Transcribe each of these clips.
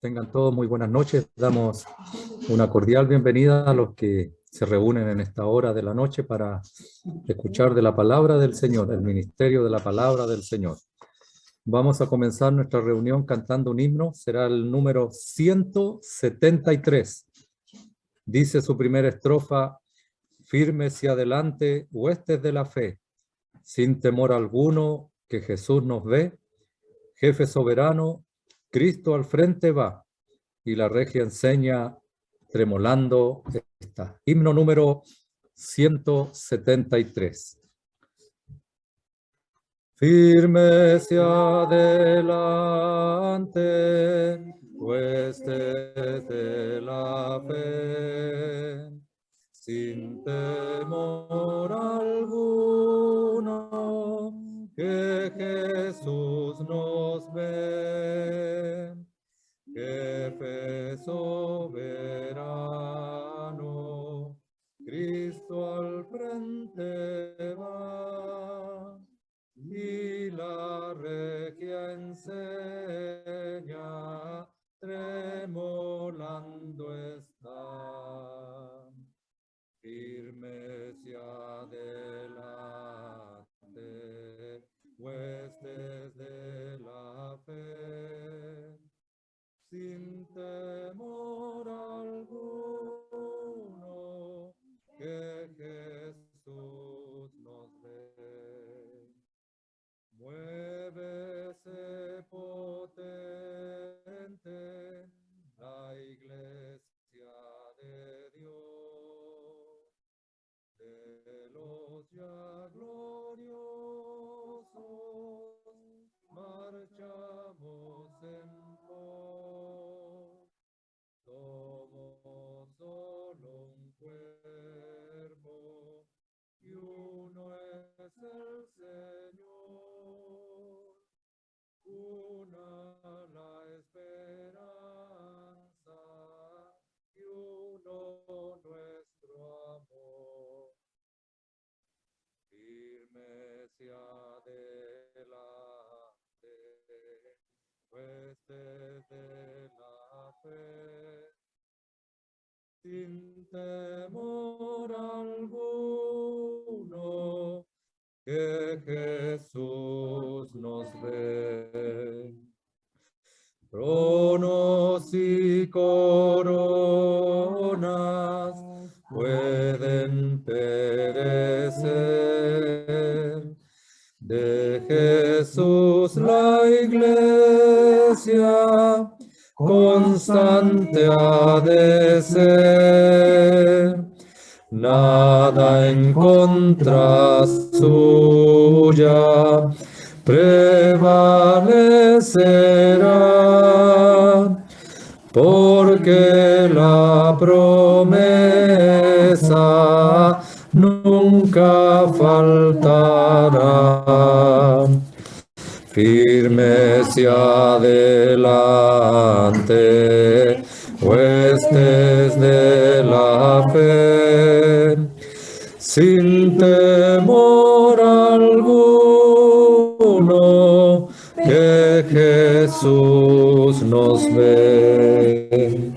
Tengan todos muy buenas noches. Damos una cordial bienvenida a los que se reúnen en esta hora de la noche para escuchar de la palabra del Señor, el ministerio de la palabra del Señor. Vamos a comenzar nuestra reunión cantando un himno. Será el número 173. Dice su primera estrofa: firme hacia adelante, huestes de la fe, sin temor alguno, que Jesús nos ve, jefe soberano, Cristo al frente va, y la regia enseña, tremolando está. Himno número 173. Firme hacia adelante, huestes de la fe, sin temor alguno, que Jesús nos ve, jefe soberano, Cristo al frente va, y la regia enseña, tremolando está. Firme hacia adelante, huestes de la fe, sin temor alguno, que Jesús nos ve. Muévese potente la iglesia de Dios, de los ya gloriosos marchamos en pos, somos solo un cuerpo y uno es el Señor, una la esperanza y uno nuestro amor. Firme hacia adelante, huestes de la fe, sin temor alguno, que Jesús nos ve. Tronos y coronas pueden perecer, de Jesús la iglesia constante ha de ser, nada en contra suya prevalecerá, porque la promesa nunca faltará. Firme hacia adelante, huestes de la fe, sin temor alguno, que Jesús nos ve.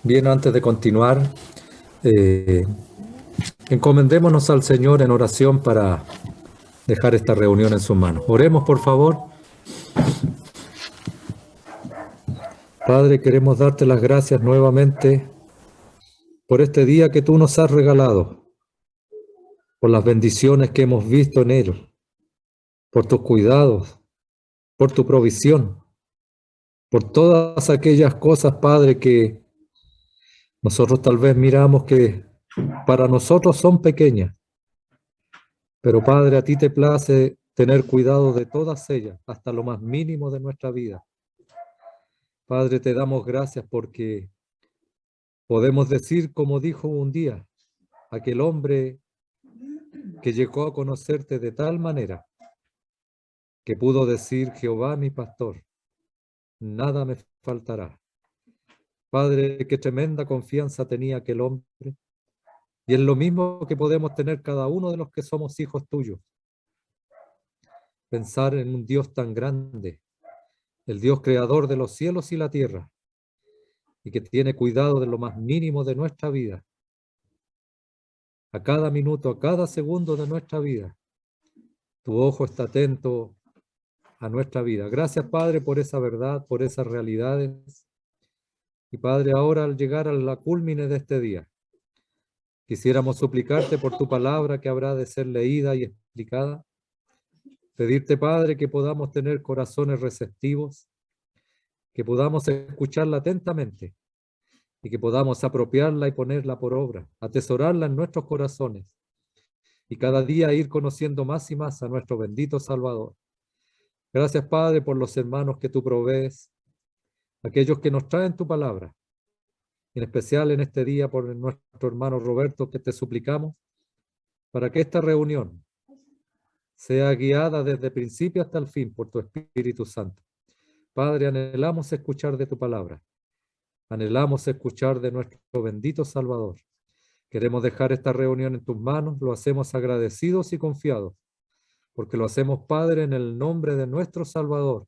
Bien, antes de continuar, encomendémonos al Señor en oración para dejar esta reunión en sus manos. Oremos, por favor. Padre, queremos darte las gracias nuevamente por este día que tú nos has regalado, por las bendiciones que hemos visto en él, por tus cuidados, por tu provisión, por todas aquellas cosas, Padre, que nosotros tal vez miramos que para nosotros son pequeñas, pero Padre, a ti te place tener cuidado de todas ellas, hasta lo más mínimo de nuestra vida. Padre, te damos gracias porque podemos decir, como dijo un día aquel hombre que llegó a conocerte de tal manera, que pudo decir: Jehová mi pastor, nada me faltará. Padre, qué tremenda confianza tenía aquel hombre, y es lo mismo que podemos tener cada uno de los que somos hijos tuyos. Pensar en un Dios tan grande el Dios creador de los cielos y la tierra, y que tiene cuidado de lo más mínimo de nuestra vida, a cada minuto, a cada segundo de nuestra vida. Tu ojo está atento a nuestra vida. Gracias, Padre, por esa verdad, por esas realidades. Y Padre, ahora al llegar a la cúlmine de este día, quisiéramos suplicarte por tu palabra que habrá de ser leída y explicada. Pedirte, Padre, que podamos tener corazones receptivos, que podamos escucharla atentamente y que podamos apropiarla y ponerla por obra, atesorarla en nuestros corazones y cada día ir conociendo más y más a nuestro bendito Salvador. Gracias, Padre, por los hermanos que tú provees, aquellos que nos traen tu palabra, en especial en este día por nuestro hermano Roberto, que te suplicamos para que esta reunión sea guiada desde principio hasta el fin por tu Espíritu Santo. Padre, anhelamos escuchar de tu palabra, anhelamos escuchar de nuestro bendito Salvador. Queremos dejar esta reunión en tus manos, lo hacemos agradecidos y confiados, porque lo hacemos, Padre, en el nombre de nuestro Salvador,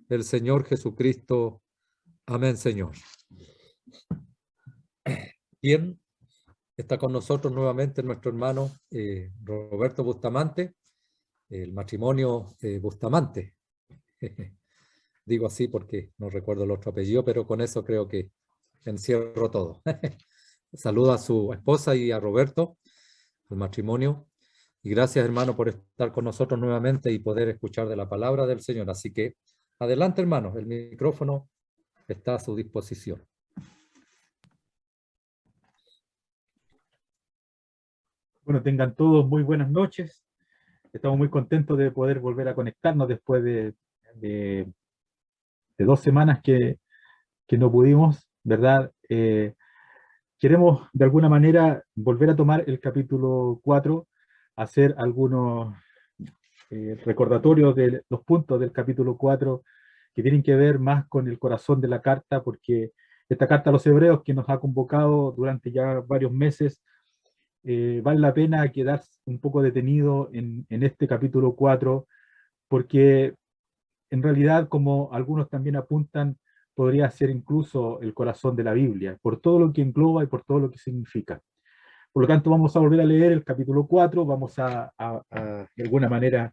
el Señor Jesucristo. Amén, Señor. Bien, está con nosotros nuevamente nuestro hermano Roberto Bustamante, el matrimonio Bustamante. Digo así porque no recuerdo el otro apellido, pero con eso creo que encierro todo. Saluda a su esposa y a Roberto, el matrimonio. Y gracias, hermano, por estar con nosotros nuevamente y poder escuchar de la palabra del Señor. Así que adelante, hermano, el micrófono está a su disposición. Bueno, tengan todos muy buenas noches. Estamos muy contentos de poder volver a conectarnos después de 2 semanas que no pudimos, ¿verdad? Queremos de alguna manera volver a tomar el capítulo 4, hacer algunos recordatorios de los puntos del capítulo 4 que tienen que ver más con el corazón de la carta, porque esta carta a los hebreos que nos ha convocado durante ya varios meses, vale la pena quedar un poco detenido en este capítulo 4, porque en realidad, como algunos también apuntan, podría ser incluso el corazón de la Biblia, por todo lo que engloba y por todo lo que significa. Por lo tanto, vamos a volver a leer el capítulo 4, vamos a de alguna manera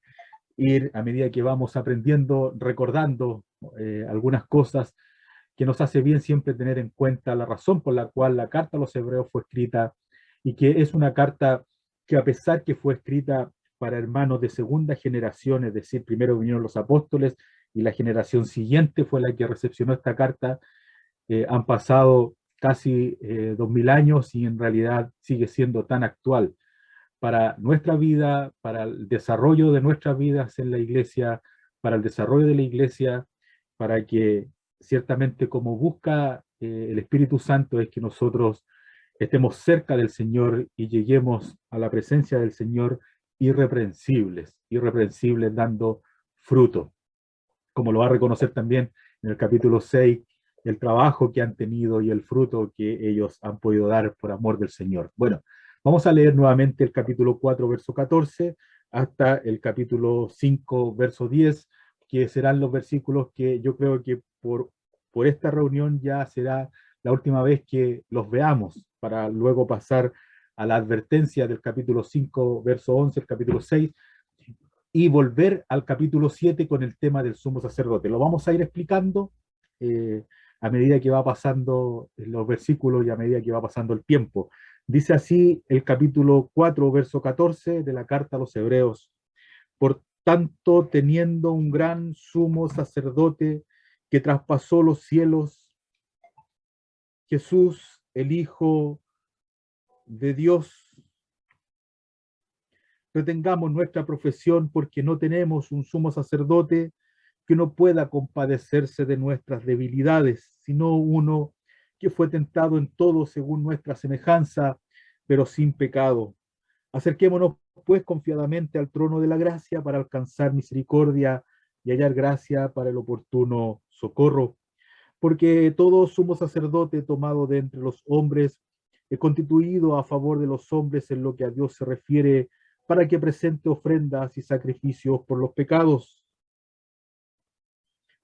ir a medida que vamos aprendiendo, recordando algunas cosas que nos hace bien siempre tener en cuenta la razón por la cual la carta a los hebreos fue escrita, y que es una carta que, a pesar que fue escrita para hermanos de segunda generación, es decir, primero vinieron los apóstoles y la generación siguiente fue la que recepcionó esta carta, han pasado casi 2000 años y en realidad sigue siendo tan actual para nuestra vida, para el desarrollo de nuestras vidas en la iglesia, para el desarrollo de la iglesia, para que ciertamente, como busca el Espíritu Santo, es que nosotros estemos cerca del Señor y lleguemos a la presencia del Señor irreprensibles, irreprensibles dando fruto, como lo va a reconocer también en el capítulo 6, el trabajo que han tenido y el fruto que ellos han podido dar por amor del Señor. Bueno, vamos a leer nuevamente el capítulo 4, verso 14, hasta el capítulo 5, verso 10, que serán los versículos que yo creo que por esta reunión ya será la última vez que los veamos, para luego pasar a la advertencia del capítulo 5, verso 11, el capítulo 6, y volver al capítulo 7 con el tema del sumo sacerdote. Lo vamos a ir explicando a medida que va pasando los versículos y a medida que va pasando el tiempo. Dice así el capítulo 4, verso 14 de la carta a los hebreos: por tanto, teniendo un gran sumo sacerdote que traspasó los cielos, Jesús, el Hijo de Dios, retengamos nuestra profesión, porque no tenemos un sumo sacerdote que no pueda compadecerse de nuestras debilidades, sino uno que fue tentado en todo según nuestra semejanza, pero sin pecado. Acerquémonos pues confiadamente al trono de la gracia para alcanzar misericordia y hallar gracia para el oportuno socorro. Porque todo sumo sacerdote tomado de entre los hombres es constituido a favor de los hombres en lo que a Dios se refiere, para que presente ofrendas y sacrificios por los pecados.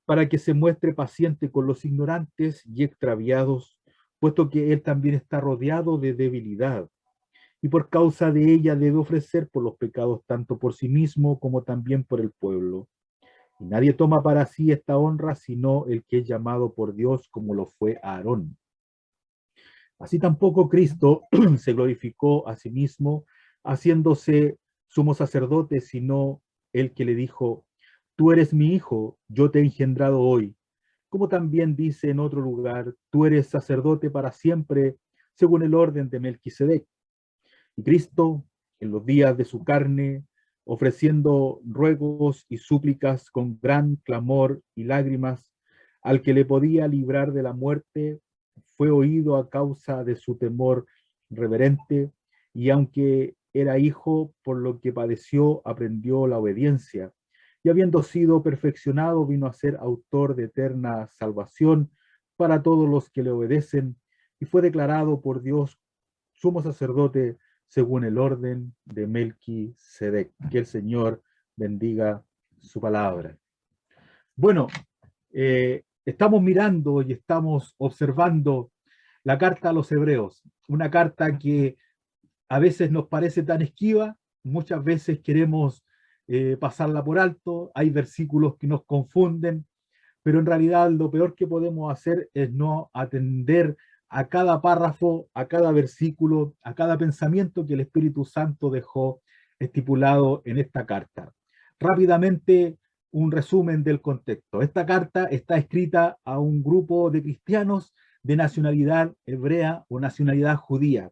para que se muestre paciente con los ignorantes y extraviados, puesto que él también está rodeado de debilidad, y por causa de ella debe ofrecer por los pecados tanto por sí mismo como también por el pueblo. Y nadie toma para sí esta honra sino el que es llamado por Dios como lo fue Aarón. Así tampoco Cristo se glorificó a sí mismo, haciéndose sumo sacerdote, sino el que le dijo, tú eres mi hijo, yo te he engendrado hoy. Como también dice en otro lugar, tú eres sacerdote para siempre, según el orden de Melquisedec. Y Cristo, en los días de su carne, ofreciendo ruegos y súplicas con gran clamor y lágrimas, al que le podía librar de la muerte, fue oído a causa de su temor reverente, y aunque era hijo, por lo que padeció, aprendió la obediencia, y habiendo sido perfeccionado, vino a ser autor de eterna salvación para todos los que le obedecen, y fue declarado por Dios sumo sacerdote según el orden de Melquisedec. Que el Señor bendiga su palabra. Bueno, estamos mirando y estamos observando la carta a los hebreos, una carta que a veces nos parece tan esquiva, muchas veces queremos pasarla por alto, hay versículos que nos confunden, pero en realidad lo peor que podemos hacer es no atender a cada párrafo, a cada versículo, a cada pensamiento que el Espíritu Santo dejó estipulado en esta carta. Rápidamente, un resumen del contexto. Esta carta está escrita a un grupo de cristianos de nacionalidad hebrea o nacionalidad judía.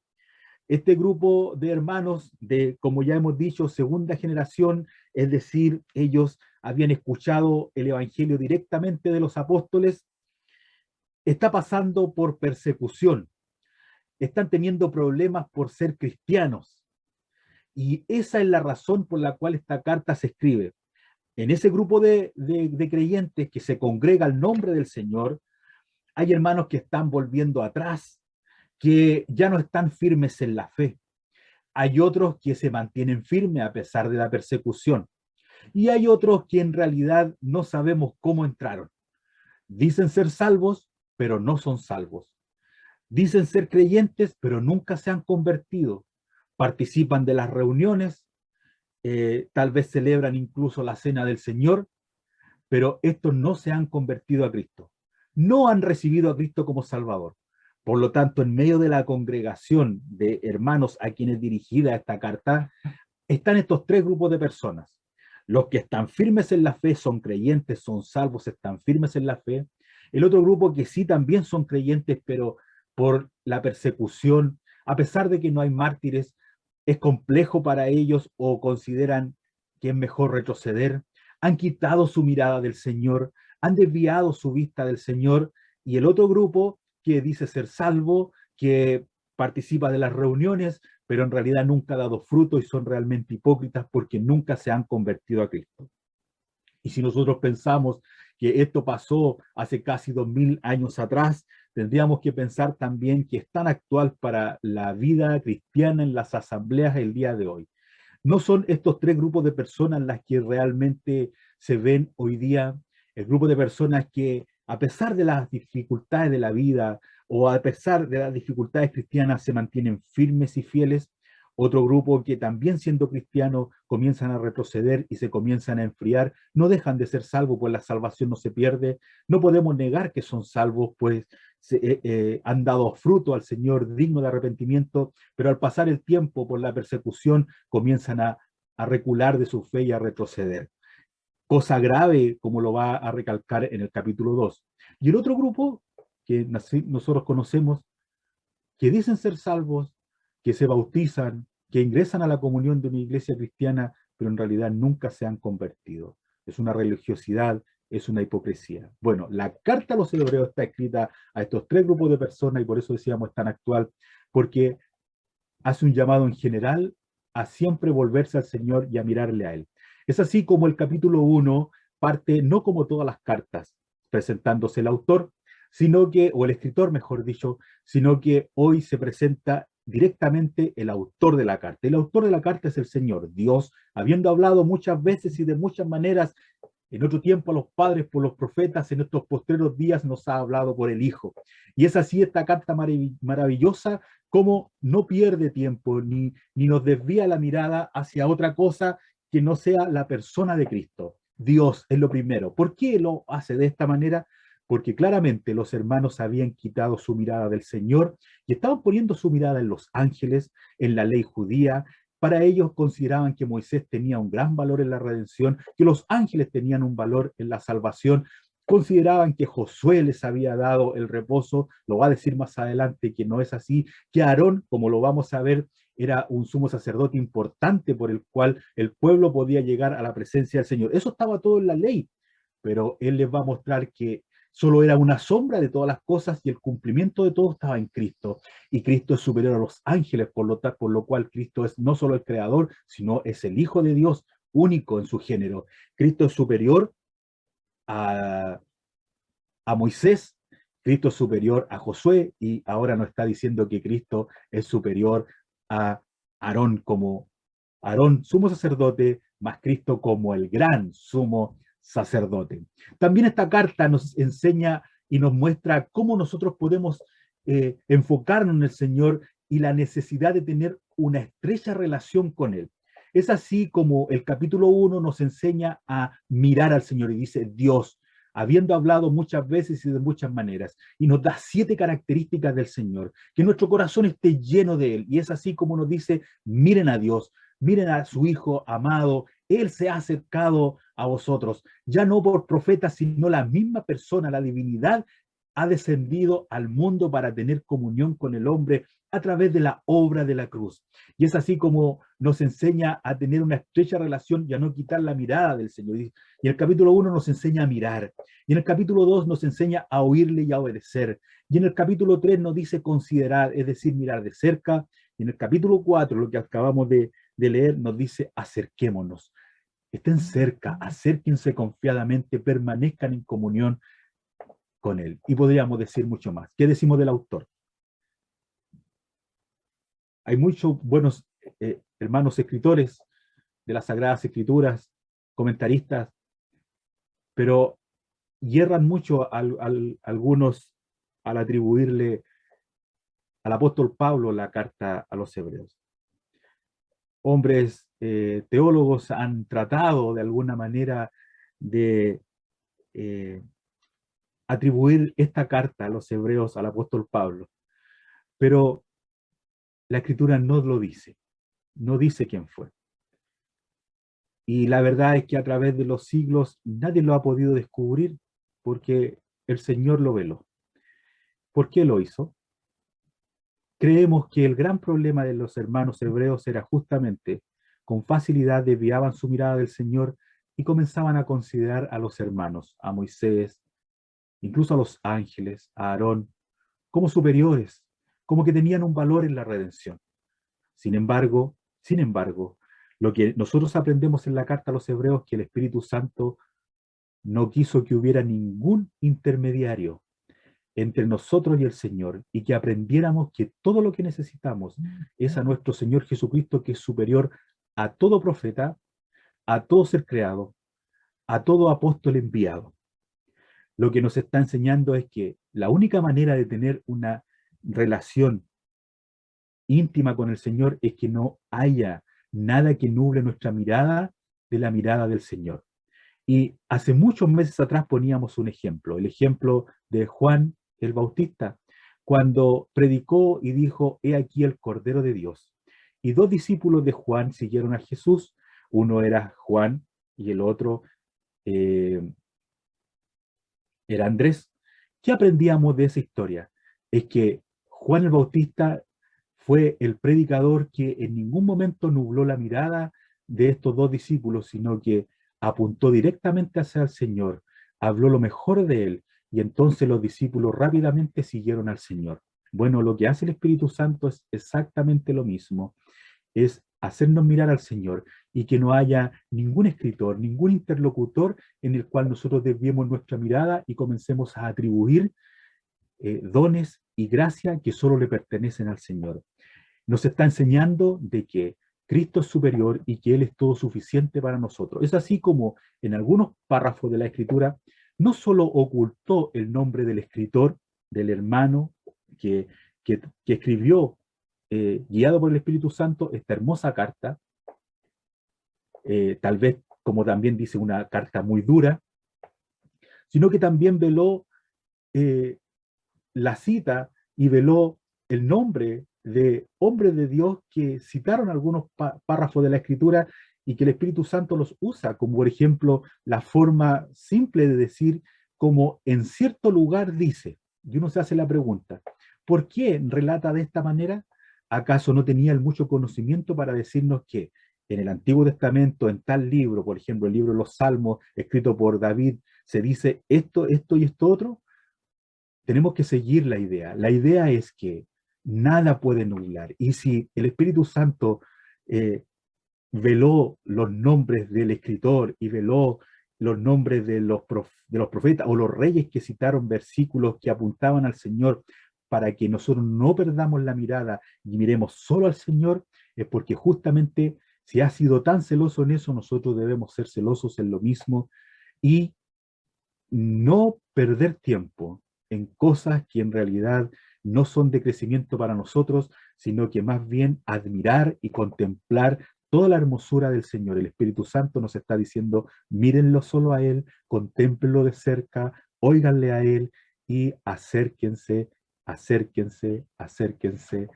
Este grupo de hermanos de, como ya hemos dicho, segunda generación, es decir, ellos habían escuchado el evangelio directamente de los apóstoles, está pasando por persecución, están teniendo problemas por ser cristianos. Y esa es la razón por la cual esta carta se escribe. En ese grupo de creyentes que se congrega al nombre del Señor, hay hermanos que están volviendo atrás, que ya no están firmes en la fe. Hay otros que se mantienen firmes a pesar de la persecución. Y hay otros que en realidad no sabemos cómo entraron. Dicen ser salvos, pero no son salvos. Dicen ser creyentes, pero nunca se han convertido. Participan de las reuniones, tal vez celebran incluso la cena del Señor, pero estos no se han convertido a Cristo. No han recibido a Cristo como Salvador. Por lo tanto, en medio de la congregación de hermanos a quienes dirigida esta carta, están estos tres grupos de personas. Los que están firmes en la fe son creyentes, son salvos, están firmes en la fe. El otro grupo que sí también son creyentes, pero por la persecución, a pesar de que no hay mártires, es complejo para ellos o consideran que es mejor retroceder. Han quitado su mirada del Señor, han desviado su vista del Señor. Y el otro grupo que dice ser salvo, que participa de las reuniones, pero en realidad nunca ha dado fruto y son realmente hipócritas porque nunca se han convertido a Cristo. Y si nosotros pensamos que esto pasó hace casi 2000 años atrás, tendríamos que pensar también que es tan actual para la vida cristiana en las asambleas el día de hoy. No son estos tres grupos de personas las que realmente se ven hoy día, el grupo de personas que a pesar de las dificultades de la vida o a pesar de las dificultades cristianas se mantienen firmes y fieles. Otro grupo que también siendo cristianos comienzan a retroceder y se comienzan a enfriar, no dejan de ser salvos, pues la salvación no se pierde. No podemos negar que son salvos, pues han dado fruto al Señor digno de arrepentimiento, pero al pasar el tiempo por la persecución comienzan a recular de su fe y a retroceder. Cosa grave, como lo va a recalcar en el capítulo 2. Y el otro grupo que nosotros conocemos, que dicen ser salvos, que se bautizan, que ingresan a la comunión de una iglesia cristiana, pero en realidad nunca se han convertido. Es una religiosidad, es una hipocresía. Bueno, la carta a los hebreos está escrita a estos tres grupos de personas y por eso decíamos es tan actual, porque hace un llamado en general a siempre volverse al Señor y a mirarle a Él. Es así como el capítulo 1 parte no como todas las cartas, presentándose el autor, sino que, o el escritor mejor dicho, sino que hoy se presenta directamente el autor de la carta. El autor de la carta es el Señor, Dios, habiendo hablado muchas veces y de muchas maneras En otro tiempo a los padres por los profetas, en estos postreros días nos ha hablado por el Hijo. Y es así esta carta maravillosa, como no pierde tiempo ni nos desvía la mirada hacia otra cosa que no sea la persona de Cristo. Dios es lo primero. ¿Por qué lo hace de esta manera? Porque claramente los hermanos habían quitado su mirada del Señor y estaban poniendo su mirada en los ángeles, en la ley judía. Para ellos consideraban que Moisés tenía un gran valor en la redención, que los ángeles tenían un valor en la salvación, consideraban que Josué les había dado el reposo, lo va a decir más adelante que no es así, que Aarón, como lo vamos a ver, era un sumo sacerdote importante por el cual el pueblo podía llegar a la presencia del Señor. Eso estaba todo en la ley, pero él les va a mostrar que solo era una sombra de todas las cosas y el cumplimiento de todo estaba en Cristo. Y Cristo es superior a los ángeles, por lo cual Cristo es no solo el creador, sino es el Hijo de Dios, único en su género. Cristo es superior a Moisés, Cristo es superior a Josué, y ahora nos está diciendo que Cristo es superior a Aarón como Aarón, sumo sacerdote, más Cristo como el gran sumo sacerdote. También esta carta nos enseña y nos muestra cómo nosotros podemos enfocarnos en el Señor y la necesidad de tener una estrecha relación con Él. Es así como el capítulo 1 nos enseña a mirar al Señor y dice Dios, habiendo hablado muchas veces y de muchas maneras, y nos da 7 características del Señor, que nuestro corazón esté lleno de Él, y es así como nos dice, miren a Dios, miren a su Hijo amado, Él se ha acercado a vosotros, ya no por profetas, sino la misma persona, la divinidad, ha descendido al mundo para tener comunión con el hombre a través de la obra de la cruz. Y es así como nos enseña a tener una estrecha relación y a no quitar la mirada del Señor. Y el capítulo 1 nos enseña a mirar. Y en el capítulo 2 nos enseña a oírle y a obedecer. Y en el capítulo 3 nos dice considerar, es decir, mirar de cerca. Y en el capítulo 4, lo que acabamos de leer, nos dice acerquémonos. Estén cerca, acérquense confiadamente, permanezcan en comunión con Él. Y podríamos decir mucho más. ¿Qué decimos del autor? Hay muchos buenos hermanos escritores de las Sagradas Escrituras, comentaristas, pero hierran mucho algunos al atribuirle al apóstol Pablo la carta a los hebreos. Hombres teólogos han tratado de alguna manera de atribuir esta carta a los hebreos al apóstol Pablo, pero la escritura no lo dice, no dice quién fue. Y la verdad es que a través de los siglos nadie lo ha podido descubrir porque el Señor lo veló. ¿Por qué lo hizo? Creemos que el gran problema de los hermanos hebreos era justamente con facilidad desviaban su mirada del Señor y comenzaban a considerar a los hermanos, a Moisés, incluso a los ángeles, a Aarón, como superiores, como que tenían un valor en la redención. Sin embargo, lo que nosotros aprendemos en la carta a los hebreos, que el Espíritu Santo no quiso que hubiera ningún intermediario entre nosotros y el Señor, y que aprendiéramos que todo lo que necesitamos es a nuestro Señor Jesucristo, que es superior a todo profeta, a todo ser creado, a todo apóstol enviado. Lo que nos está enseñando es que la única manera de tener una relación íntima con el Señor es que no haya nada que nuble nuestra mirada de la mirada del Señor. Y hace muchos meses atrás poníamos un ejemplo, el ejemplo de Juan el Bautista, cuando predicó y dijo, he aquí el Cordero de Dios. Y 2 discípulos de Juan siguieron a Jesús, uno era Juan y el otro era Andrés. ¿Qué aprendíamos de esa historia? Es que Juan el Bautista fue el predicador que en ningún momento nubló la mirada de estos 2 discípulos, sino que apuntó directamente hacia el Señor, habló lo mejor de él, y entonces los discípulos rápidamente siguieron al Señor. Bueno, lo que hace el Espíritu Santo es exactamente lo mismo, es hacernos mirar al Señor y que no haya ningún escritor, ningún interlocutor en el cual nosotros desviemos nuestra mirada y comencemos a atribuir dones y gracia que solo le pertenecen al Señor. Nos está enseñando de que Cristo es superior y que Él es todo suficiente para nosotros. Es así como en algunos párrafos de la Escritura no solo ocultó el nombre del escritor, del hermano que, que escribió, guiado por el Espíritu Santo, esta hermosa carta, tal vez como también dice una carta muy dura, sino que también veló eh, la cita y veló el nombre de hombres de Dios que citaron algunos párrafos de la Escritura y que el Espíritu Santo los usa, como por ejemplo la forma simple de decir como en cierto lugar dice. Y uno se hace la pregunta, ¿por qué relata de esta manera? ¿Acaso no tenía el mucho conocimiento para decirnos que en el Antiguo Testamento, en tal libro, por ejemplo, el libro de los Salmos, escrito por David, se dice esto, esto y esto otro? Tenemos que seguir la idea. La idea es que nada puede nublar. Y si el Espíritu Santo eh, veló los nombres del escritor y veló los nombres de de los profetas o los reyes que citaron versículos que apuntaban al Señor para que nosotros no perdamos la mirada y miremos solo al Señor, es porque justamente si ha sido tan celoso en eso, nosotros debemos ser celosos en lo mismo y no perder tiempo en cosas que en realidad no son de crecimiento para nosotros, sino que más bien admirar y contemplar toda la hermosura del Señor. El Espíritu Santo nos está diciendo, mírenlo solo a Él, contémplenlo de cerca, óiganle a Él y acérquense, acérquense, acérquense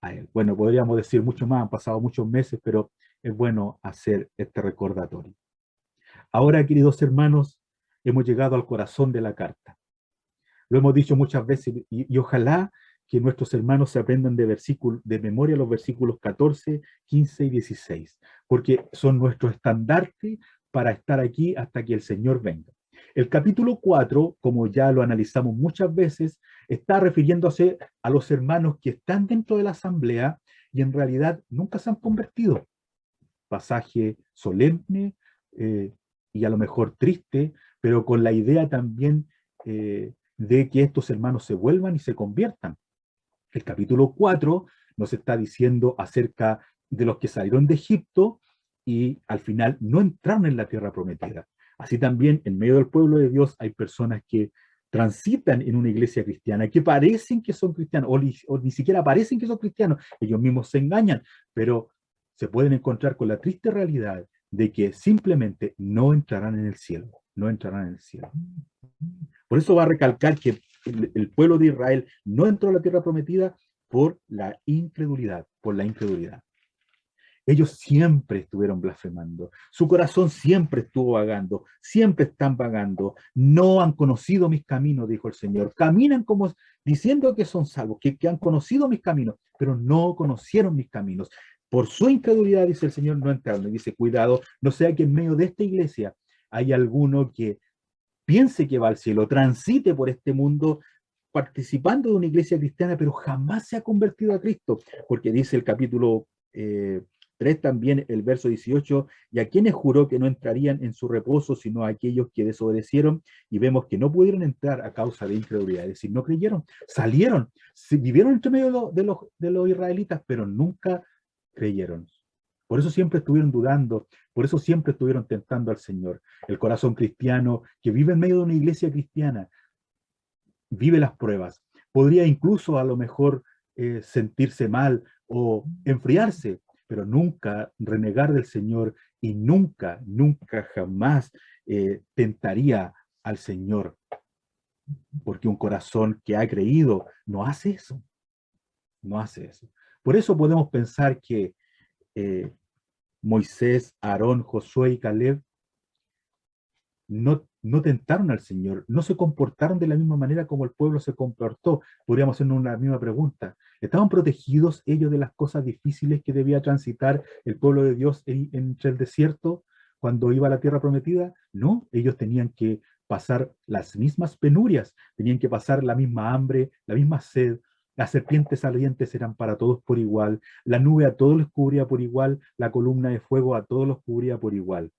a Él. Bueno, podríamos decir mucho más, han pasado muchos meses, pero es bueno hacer este recordatorio. Ahora, queridos hermanos, hemos llegado al corazón de la carta. Lo hemos dicho muchas veces y ojalá que nuestros hermanos se aprendan de memoria los versículos 14, 15 y 16, porque son nuestro estandarte para estar aquí hasta que el Señor venga. El capítulo 4, como ya lo analizamos muchas veces, está refiriéndose a los hermanos que están dentro de la asamblea y en realidad nunca se han convertido. Pasaje solemne, eh, y a lo mejor triste, pero con la idea también de que estos hermanos se vuelvan y se conviertan. El capítulo 4 nos está diciendo acerca de los que salieron de Egipto y al final no entraron en la tierra prometida. Así también en medio del pueblo de Dios hay personas que transitan en una iglesia cristiana, que parecen que son cristianos, o ni siquiera parecen que son cristianos, ellos mismos se engañan, pero se pueden encontrar con la triste realidad de que simplemente no entrarán en el cielo, no entrarán en el cielo. Por eso va a recalcar que el pueblo de Israel no entró a la tierra prometida por la incredulidad, por la incredulidad. Ellos siempre estuvieron blasfemando, su corazón siempre estuvo vagando, siempre están vagando, no han conocido mis caminos, dijo el Señor, caminan como diciendo que son salvos, que han conocido mis caminos, pero no conocieron mis caminos. Por su incredulidad, dice el Señor, no entraron. Y dice, cuidado, no sea que en medio de esta iglesia hay alguno que piense que va al cielo, transite por este mundo participando de una iglesia cristiana, pero jamás se ha convertido a Cristo, porque dice el capítulo 3 también, el verso 18, y a quienes juró que no entrarían en su reposo, sino a aquellos que desobedecieron, y vemos que no pudieron entrar a causa de incredulidad, es decir, no creyeron, salieron, vivieron entre medio de los israelitas, pero nunca creyeron. Por eso siempre estuvieron dudando, por eso siempre estuvieron tentando al Señor. El corazón cristiano que vive en medio de una iglesia cristiana, vive las pruebas. Podría incluso a lo mejor sentirse mal o enfriarse, pero nunca renegar del Señor y nunca, nunca jamás tentaría al Señor, porque un corazón que ha creído no hace eso, no hace eso. Por eso podemos pensar que Moisés, Aarón, Josué y Caleb no tentaron al Señor, no se comportaron de la misma manera como el pueblo se comportó. Podríamos hacernos una misma pregunta. ¿Estaban protegidos ellos de las cosas difíciles que debía transitar el pueblo de Dios entre el desierto cuando iba a la tierra prometida? No, ellos tenían que pasar las mismas penurias, tenían que pasar la misma hambre, la misma sed. Las serpientes ardientes eran para todos por igual, la nube a todos los cubría por igual, la columna de fuego a todos los cubría por igual.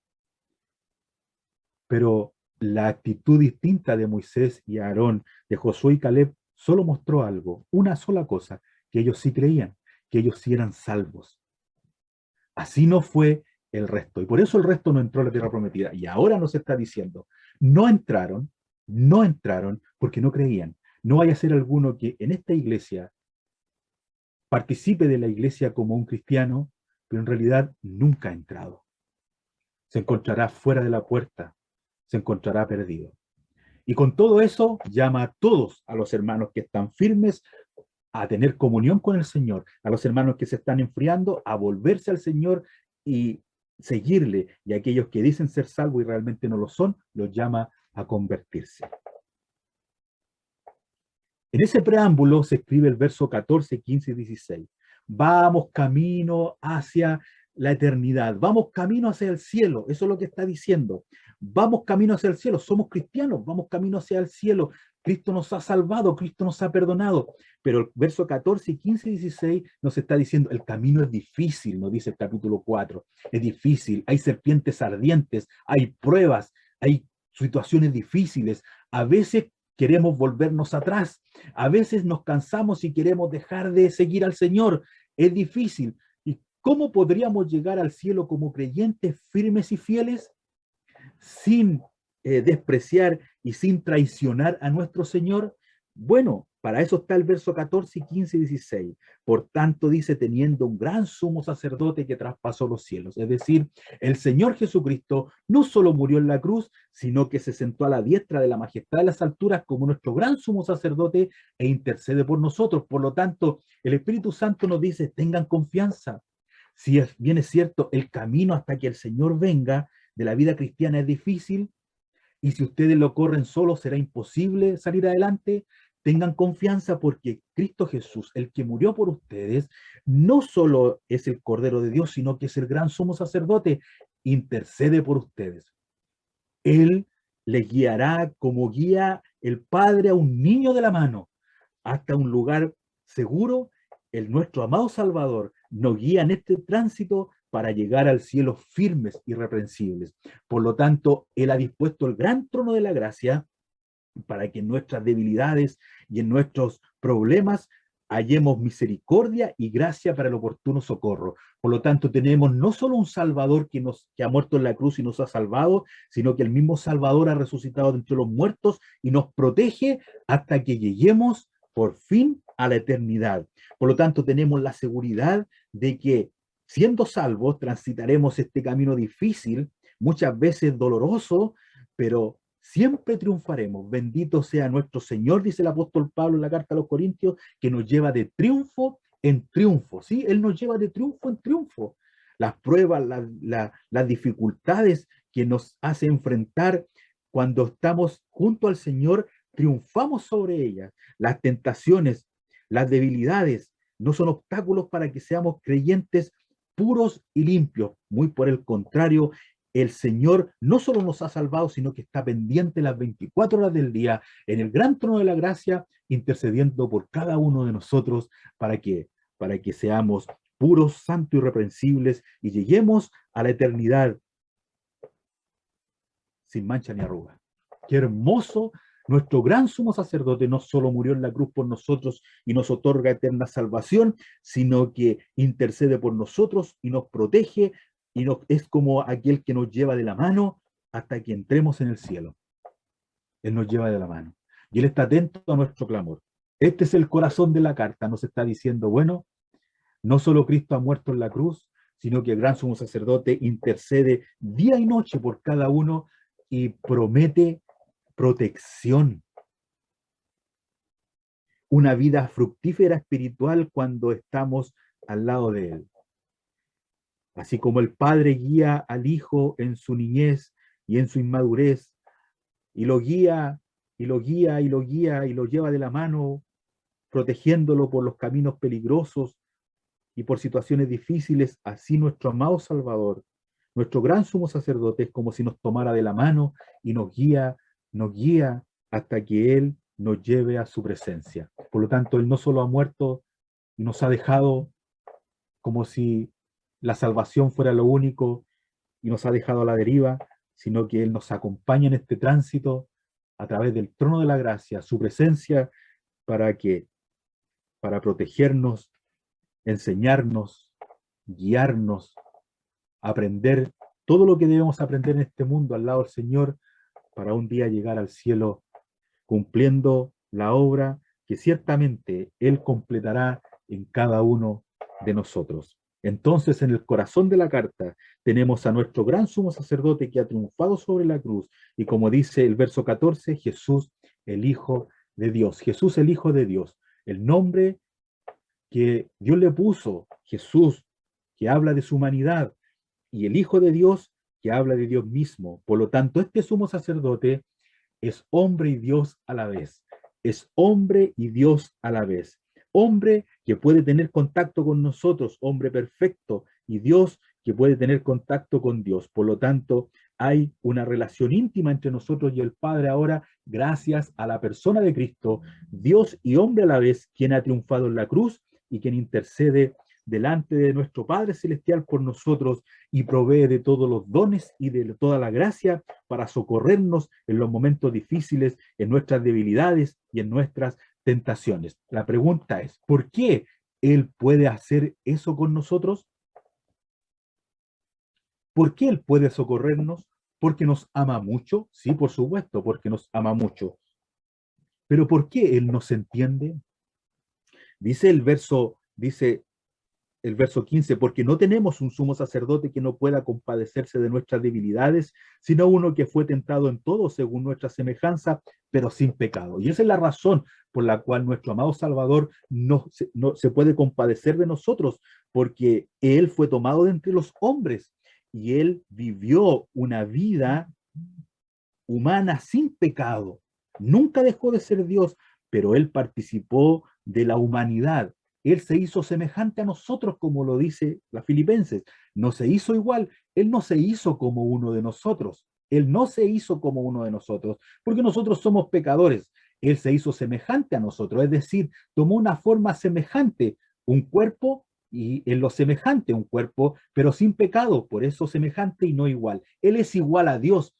Pero la actitud distinta de Moisés y Aarón, de Josué y Caleb, solo mostró algo, una sola cosa, que ellos sí creían, que ellos sí eran salvos. Así no fue el resto. Y por eso el resto no entró a la tierra prometida. Y ahora nos está diciendo, no entraron, no entraron porque no creían. No vaya a ser alguno que en esta iglesia participe de la iglesia como un cristiano, pero en realidad nunca ha entrado. Se encontrará fuera de la puerta, se encontrará perdido. Y con todo eso llama a todos a los hermanos que están firmes a tener comunión con el Señor, a los hermanos que se están enfriando, a volverse al Señor y seguirle, y a aquellos que dicen ser salvos y realmente no lo son, los llama a convertirse. En ese preámbulo se escribe el verso 14, 15 y 16. Vamos camino hacia la eternidad, vamos camino hacia el cielo, eso es lo que está diciendo. Vamos camino hacia el cielo, somos cristianos, vamos camino hacia el cielo. Cristo nos ha salvado, Cristo nos ha perdonado. Pero el verso 14, 15 y 16 nos está diciendo, el camino es difícil, nos dice el capítulo 4. Es difícil, hay serpientes ardientes, hay pruebas, hay situaciones difíciles. A veces queremos volvernos atrás, a veces nos cansamos y queremos dejar de seguir al Señor. Es difícil. ¿Y cómo podríamos llegar al cielo como creyentes firmes y fieles? Sin despreciar y sin traicionar a nuestro Señor. Bueno, para eso está el verso 14, 15 y 16. Por tanto, dice, teniendo un gran sumo sacerdote que traspasó los cielos. Es decir, el Señor Jesucristo no solo murió en la cruz, sino que se sentó a la diestra de la majestad de las alturas como nuestro gran sumo sacerdote e intercede por nosotros. Por lo tanto, el Espíritu Santo nos dice, tengan confianza. Si bien es cierto, el camino hasta que el Señor venga de la vida cristiana es difícil, y si ustedes lo corren solos será imposible salir adelante. Tengan confianza porque Cristo Jesús, el que murió por ustedes, no solo es el Cordero de Dios, sino que es el gran sumo sacerdote, intercede por ustedes. Él les guiará como guía el Padre a un niño de la mano hasta un lugar seguro. Nuestro amado Salvador nos guía en este tránsito para llegar al cielo firmes y irreprensibles. Por lo tanto, Él ha dispuesto el gran trono de la gracia para que en nuestras debilidades y en nuestros problemas hallemos misericordia y gracia para el oportuno socorro. Por lo tanto, tenemos no solo un Salvador que ha muerto en la cruz y nos ha salvado, sino que el mismo Salvador ha resucitado de entre los muertos y nos protege hasta que lleguemos por fin a la eternidad. Por lo tanto, tenemos la seguridad de que siendo salvos transitaremos este camino difícil, muchas veces doloroso, pero siempre triunfaremos. Bendito sea nuestro Señor, dice el apóstol Pablo en la carta a los Corintios, que nos lleva de triunfo en triunfo, ¿sí? Él nos lleva de triunfo en triunfo. Las pruebas, las dificultades que nos hace enfrentar cuando estamos junto al Señor, triunfamos sobre ellas. Las tentaciones, las debilidades, no son obstáculos para que seamos creyentes puros y limpios. Muy por el contrario, el Señor no solo nos ha salvado, sino que está pendiente las 24 horas del día en el gran trono de la gracia, intercediendo por cada uno de nosotros para que seamos puros, santos y irreprensibles y lleguemos a la eternidad sin mancha ni arruga. Qué hermoso. Nuestro gran sumo sacerdote no solo murió en la cruz por nosotros y nos otorga eterna salvación, sino que intercede por nosotros y nos protege y es como aquel que nos lleva de la mano hasta que entremos en el cielo. Él nos lleva de la mano y Él está atento a nuestro clamor. Este es el corazón de la carta. Nos está diciendo, bueno, no solo Cristo ha muerto en la cruz, sino que el gran sumo sacerdote intercede día y noche por cada uno y promete protección. Una vida fructífera espiritual cuando estamos al lado de Él. Así como el Padre guía al Hijo en su niñez y en su inmadurez, y lo guía, y lo guía, y lo guía, y lo lleva de la mano, protegiéndolo por los caminos peligrosos y por situaciones difíciles, así nuestro amado Salvador, nuestro gran sumo sacerdote, es como si nos tomara de la mano y nos guía hasta que Él nos lleve a su presencia. Por lo tanto, Él no solo ha muerto y nos ha dejado como si la salvación fuera lo único y nos ha dejado a la deriva, sino que Él nos acompaña en este tránsito a través del trono de la gracia, su presencia, para protegernos, enseñarnos, guiarnos aprender todo lo que debemos aprender en este mundo al lado del Señor para un día llegar al cielo cumpliendo la obra que ciertamente Él completará en cada uno de nosotros. Entonces, en el corazón de la carta tenemos a nuestro gran sumo sacerdote que ha triunfado sobre la cruz, y como dice el verso 14, Jesús, el Hijo de Dios. Jesús, el Hijo de Dios. El nombre que Dios le puso, Jesús, que habla de su humanidad, y el Hijo de Dios, que habla de Dios mismo. Por lo tanto, este sumo sacerdote es hombre y Dios a la vez. Es hombre y Dios a la vez. Hombre que puede tener contacto con nosotros, hombre perfecto, y Dios que puede tener contacto con Dios. Por lo tanto, hay una relación íntima entre nosotros y el Padre ahora, gracias a la persona de Cristo, Dios y hombre a la vez, quien ha triunfado en la cruz y quien intercede delante de nuestro Padre Celestial por nosotros y provee de todos los dones y de toda la gracia para socorrernos en los momentos difíciles, en nuestras debilidades y en nuestras tentaciones. La pregunta es, ¿por qué Él puede hacer eso con nosotros? ¿Por qué Él puede socorrernos? ¿Porque nos ama mucho? Sí, por supuesto, porque nos ama mucho. Pero ¿por qué Él nos entiende? Dice el verso 15, porque no tenemos un sumo sacerdote que no pueda compadecerse de nuestras debilidades, sino uno que fue tentado en todo según nuestra semejanza, pero sin pecado. Y esa es la razón por la cual nuestro amado Salvador no se puede compadecer de nosotros, porque Él fue tomado de entre los hombres y Él vivió una vida humana sin pecado. Nunca dejó de ser Dios, pero Él participó de la humanidad. Él se hizo semejante a nosotros, como lo dice la Filipenses. No se hizo igual. Él no se hizo como uno de nosotros. Él no se hizo como uno de nosotros, porque nosotros somos pecadores. Él se hizo semejante a nosotros, es decir, tomó una forma semejante, un cuerpo y en lo semejante, un cuerpo, pero sin pecado, por eso semejante y no igual. Él es igual a Dios,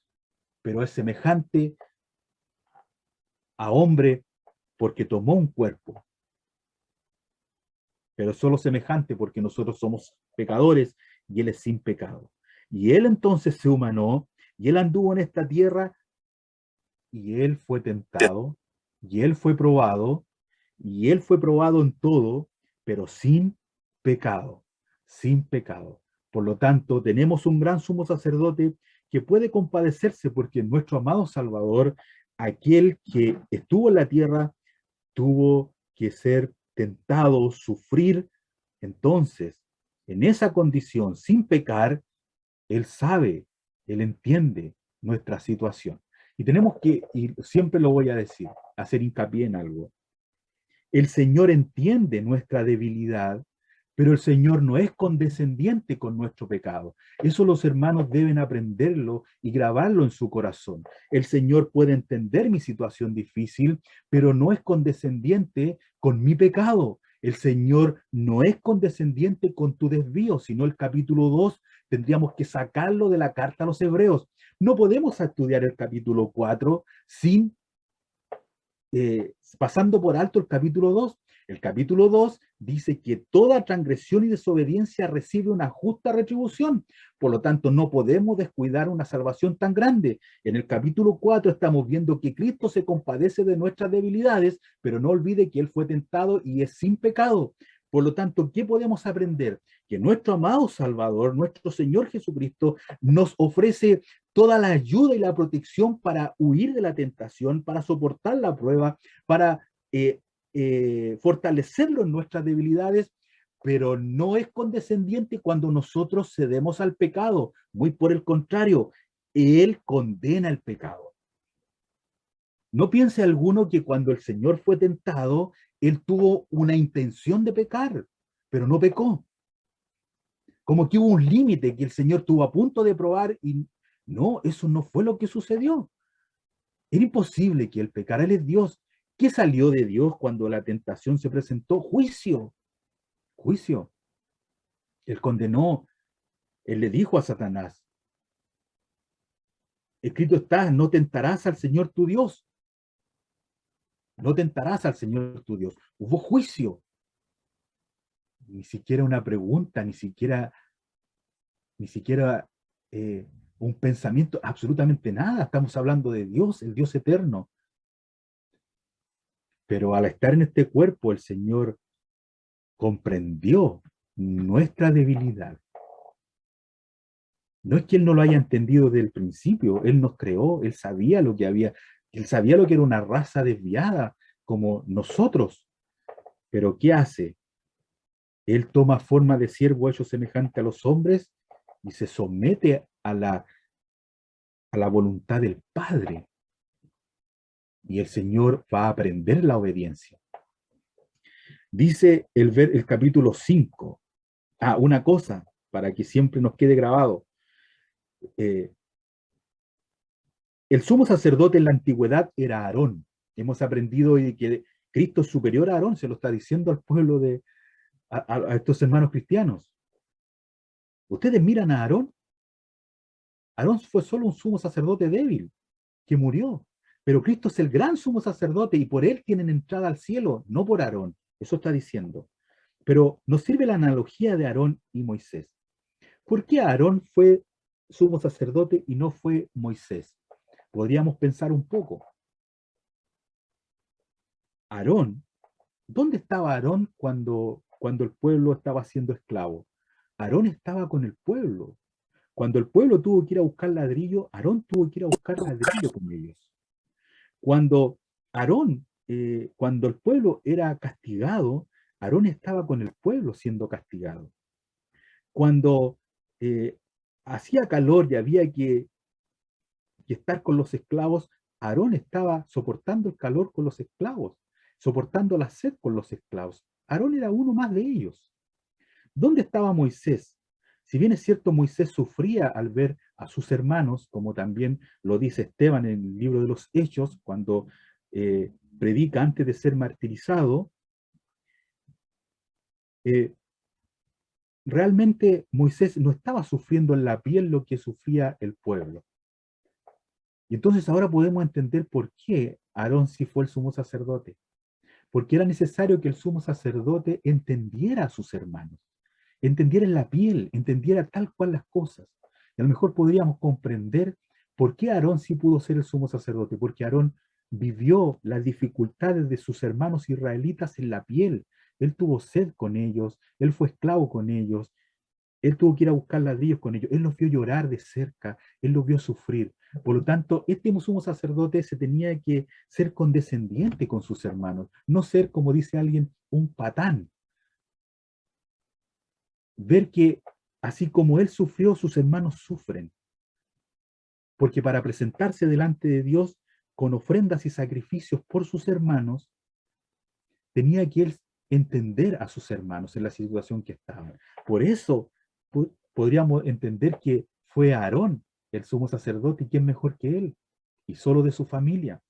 pero es semejante a hombre porque tomó un cuerpo, pero solo semejante porque nosotros somos pecadores y Él es sin pecado. Y Él entonces se humanó y Él anduvo en esta tierra y Él fue tentado y Él fue probado y Él fue probado en todo, pero sin pecado, sin pecado. Por lo tanto, tenemos un gran sumo sacerdote que puede compadecerse porque nuestro amado Salvador, aquel que estuvo en la tierra, tuvo que ser tentado, sufrir. Entonces, en esa condición, sin pecar, Él sabe, Él entiende nuestra situación. Y tenemos que, y siempre lo voy a decir, hacer hincapié en algo. El Señor entiende nuestra debilidad, pero el Señor no es condescendiente con nuestro pecado. Eso los hermanos deben aprenderlo y grabarlo en su corazón. El Señor puede entender mi situación difícil, pero no es condescendiente con mi pecado. El Señor no es condescendiente con tu desvío, sino el capítulo 2 tendríamos que sacarlo de la carta a los hebreos. No podemos estudiar el capítulo 4 sin pasando por alto el capítulo 2. El capítulo 2 dice que toda transgresión y desobediencia recibe una justa retribución. Por lo tanto, no podemos descuidar una salvación tan grande. En el capítulo 4 estamos viendo que Cristo se compadece de nuestras debilidades, pero no olvide que Él fue tentado y es sin pecado. Por lo tanto, ¿qué podemos aprender? Que nuestro amado Salvador, nuestro Señor Jesucristo, nos ofrece toda la ayuda y la protección para huir de la tentación, para soportar la prueba, para fortalecerlo en nuestras debilidades, pero no es condescendiente cuando nosotros cedemos al pecado. Muy por el contrario, Él condena el pecado. No piense alguno que cuando el Señor fue tentado, Él tuvo una intención de pecar, pero no pecó. Como que hubo un límite que el Señor tuvo a punto de probar y no, eso no fue lo que sucedió. Era imposible que Él pecara, Él es Dios. ¿Qué salió de Dios cuando la tentación se presentó? Juicio, juicio. Él condenó, Él le dijo a Satanás, escrito está, no tentarás al Señor tu Dios. No tentarás al Señor tu Dios. Hubo juicio. Ni siquiera una pregunta, ni siquiera ni siquiera un pensamiento, absolutamente nada. Estamos hablando de Dios, el Dios eterno. Pero al estar en este cuerpo, el Señor comprendió nuestra debilidad. No es que Él no lo haya entendido desde el principio, Él nos creó, Él sabía lo que había, Él sabía lo que era una raza desviada, como nosotros. Pero ¿qué hace? Él toma forma de siervo hecho semejante a los hombres y se somete a la voluntad del Padre. Y el Señor va a aprender la obediencia. Dice el capítulo 5. Una cosa, para que siempre nos quede grabado. El sumo sacerdote en la antigüedad era Aarón. Hemos aprendido hoy que Cristo es superior a Aarón, se lo está diciendo al pueblo a estos hermanos cristianos. Ustedes miran a Aarón. Aarón fue solo un sumo sacerdote débil, que murió. Pero Cristo es el gran sumo sacerdote y por él tienen entrada al cielo, no por Aarón. Eso está diciendo. Pero nos sirve la analogía de Aarón y Moisés. ¿Por qué Aarón fue sumo sacerdote y no fue Moisés? Podríamos pensar un poco. Aarón, ¿dónde estaba Aarón cuando el pueblo estaba siendo esclavo? Aarón estaba con el pueblo. Cuando el pueblo tuvo que ir a buscar ladrillo, Aarón tuvo que ir a buscar ladrillo con ellos. Cuando cuando el pueblo era castigado, Aarón estaba con el pueblo siendo castigado. Cuando hacía calor y había que estar con los esclavos, Aarón estaba soportando el calor con los esclavos, soportando la sed con los esclavos. Aarón era uno más de ellos. ¿Dónde estaba Moisés? Si bien es cierto, Moisés sufría al ver a sus hermanos, como también lo dice Esteban en el libro de los Hechos, cuando predica antes de ser martirizado, realmente Moisés no estaba sufriendo en la piel lo que sufría el pueblo. Y entonces ahora podemos entender por qué Aarón sí fue el sumo sacerdote. Porque era necesario que el sumo sacerdote entendiera a sus hermanos, entendiera en la piel, entendiera tal cual las cosas. Y a lo mejor podríamos comprender por qué Aarón sí pudo ser el sumo sacerdote, porque Aarón vivió las dificultades de sus hermanos israelitas en la piel. Él tuvo sed con ellos, él fue esclavo con ellos, él tuvo que ir a buscar ladrillos con ellos, él los vio llorar de cerca, él los vio sufrir. Por lo tanto, este sumo sacerdote se tenía que ser condescendiente con sus hermanos, no ser, como dice alguien, un patán. Ver que así como él sufrió, sus hermanos sufren. Porque para presentarse delante de Dios con ofrendas y sacrificios por sus hermanos, tenía que él entender a sus hermanos en la situación que estaban. Por eso podríamos entender que fue Aarón el sumo sacerdote y quién mejor que él, y solo de su familia.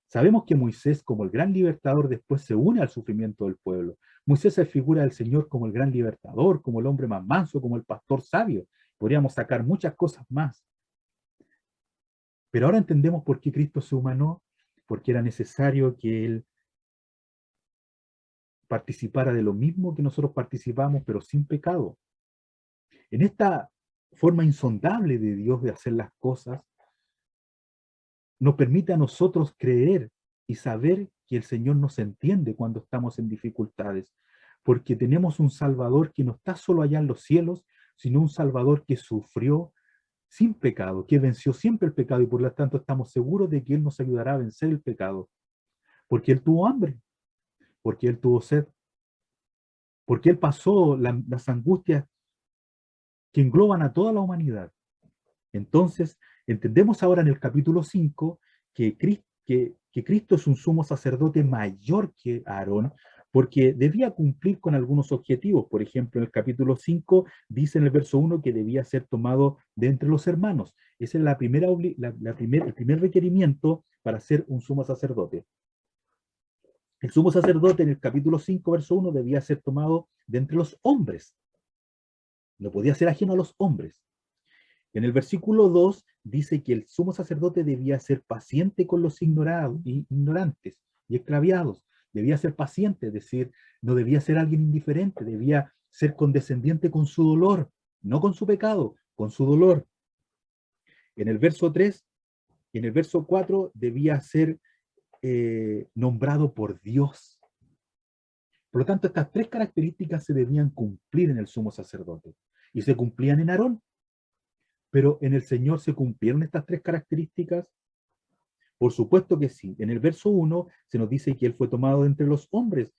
Sabemos que Moisés, como el gran libertador, después se une al sufrimiento del pueblo. Moisés se figura al Señor como el gran libertador, como el hombre más manso, como el pastor sabio. Podríamos sacar muchas cosas más. Pero ahora entendemos por qué Cristo se humanó, porque era necesario que Él participara de lo mismo que nosotros participamos, pero sin pecado. En esta forma insondable de Dios de hacer las cosas, nos permite a nosotros creer y saber que el Señor nos entiende cuando estamos en dificultades, porque tenemos un Salvador que no está solo allá en los cielos, sino un Salvador que sufrió sin pecado, que venció siempre el pecado, y por lo tanto estamos seguros de que Él nos ayudará a vencer el pecado, porque Él tuvo hambre, porque Él tuvo sed, porque Él pasó las angustias que engloban a toda la humanidad. Entonces, entendemos ahora en el capítulo 5 que Cristo es un sumo sacerdote mayor que Aarón, porque debía cumplir con algunos objetivos. Por ejemplo, en el capítulo 5 dice en el verso 1 que debía ser tomado de entre los hermanos. Ese es el primer requerimiento para ser un sumo sacerdote. El sumo sacerdote en el capítulo 5, verso 1, debía ser tomado de entre los hombres. No podía ser ajeno a los hombres. En el versículo 2 dice que el sumo sacerdote debía ser paciente con los ignorantes y extraviados. Debía ser paciente, es decir, no debía ser alguien indiferente, debía ser condescendiente con su dolor. no con su pecado, con su dolor. En el verso 3 y en el verso 4 debía ser nombrado por Dios. Por lo tanto, estas tres características se debían cumplir en el sumo sacerdote. Y se cumplían en Aarón. Pero en el Señor se cumplieron estas tres características. Por supuesto que sí. En el verso 1 se nos dice que Él fue tomado de entre los hombres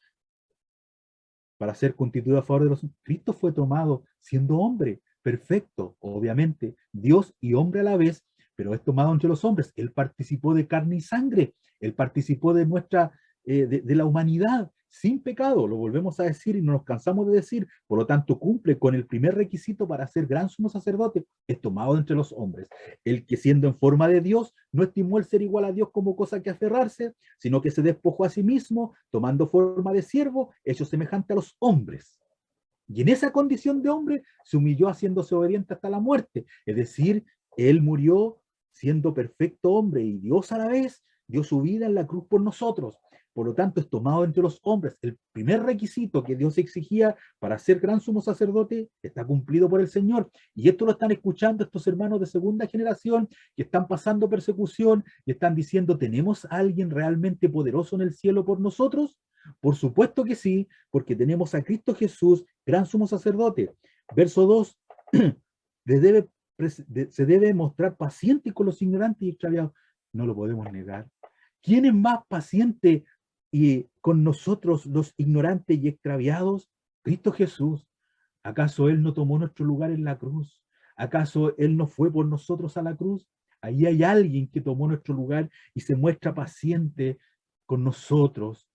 para ser constituido a favor de los hombres. Cristo fue tomado siendo hombre, perfecto, obviamente, Dios y hombre a la vez, pero es tomado entre los hombres. Él participó de carne y sangre, Él participó de nuestra, de la humanidad, sin pecado, lo volvemos a decir y no nos cansamos de decir, por lo tanto cumple con el primer requisito para ser gran sumo sacerdote, es tomado de entre los hombres. El que siendo en forma de Dios, no estimó el ser igual a Dios como cosa que aferrarse, sino que se despojó a sí mismo, tomando forma de siervo, hecho semejante a los hombres. Y en esa condición de hombre se humilló haciéndose obediente hasta la muerte. Es decir, Él murió siendo perfecto hombre y Dios a la vez dio su vida en la cruz por nosotros. Por lo tanto, es tomado entre los hombres. El primer requisito que Dios exigía para ser gran sumo sacerdote está cumplido por el Señor. Y esto lo están escuchando estos hermanos de segunda generación que están pasando persecución y están diciendo, ¿tenemos a alguien realmente poderoso en el cielo por nosotros? Por supuesto que sí, porque tenemos a Cristo Jesús, gran sumo sacerdote. Verso 2, se debe mostrar paciente con los ignorantes y extraviados. No lo podemos negar. ¿Quién es más paciente y con nosotros los ignorantes y extraviados? Cristo Jesús. ¿Acaso Él no tomó nuestro lugar en la cruz? ¿Acaso Él no fue por nosotros a la cruz? Ahí hay alguien que tomó nuestro lugar y se muestra paciente con nosotros,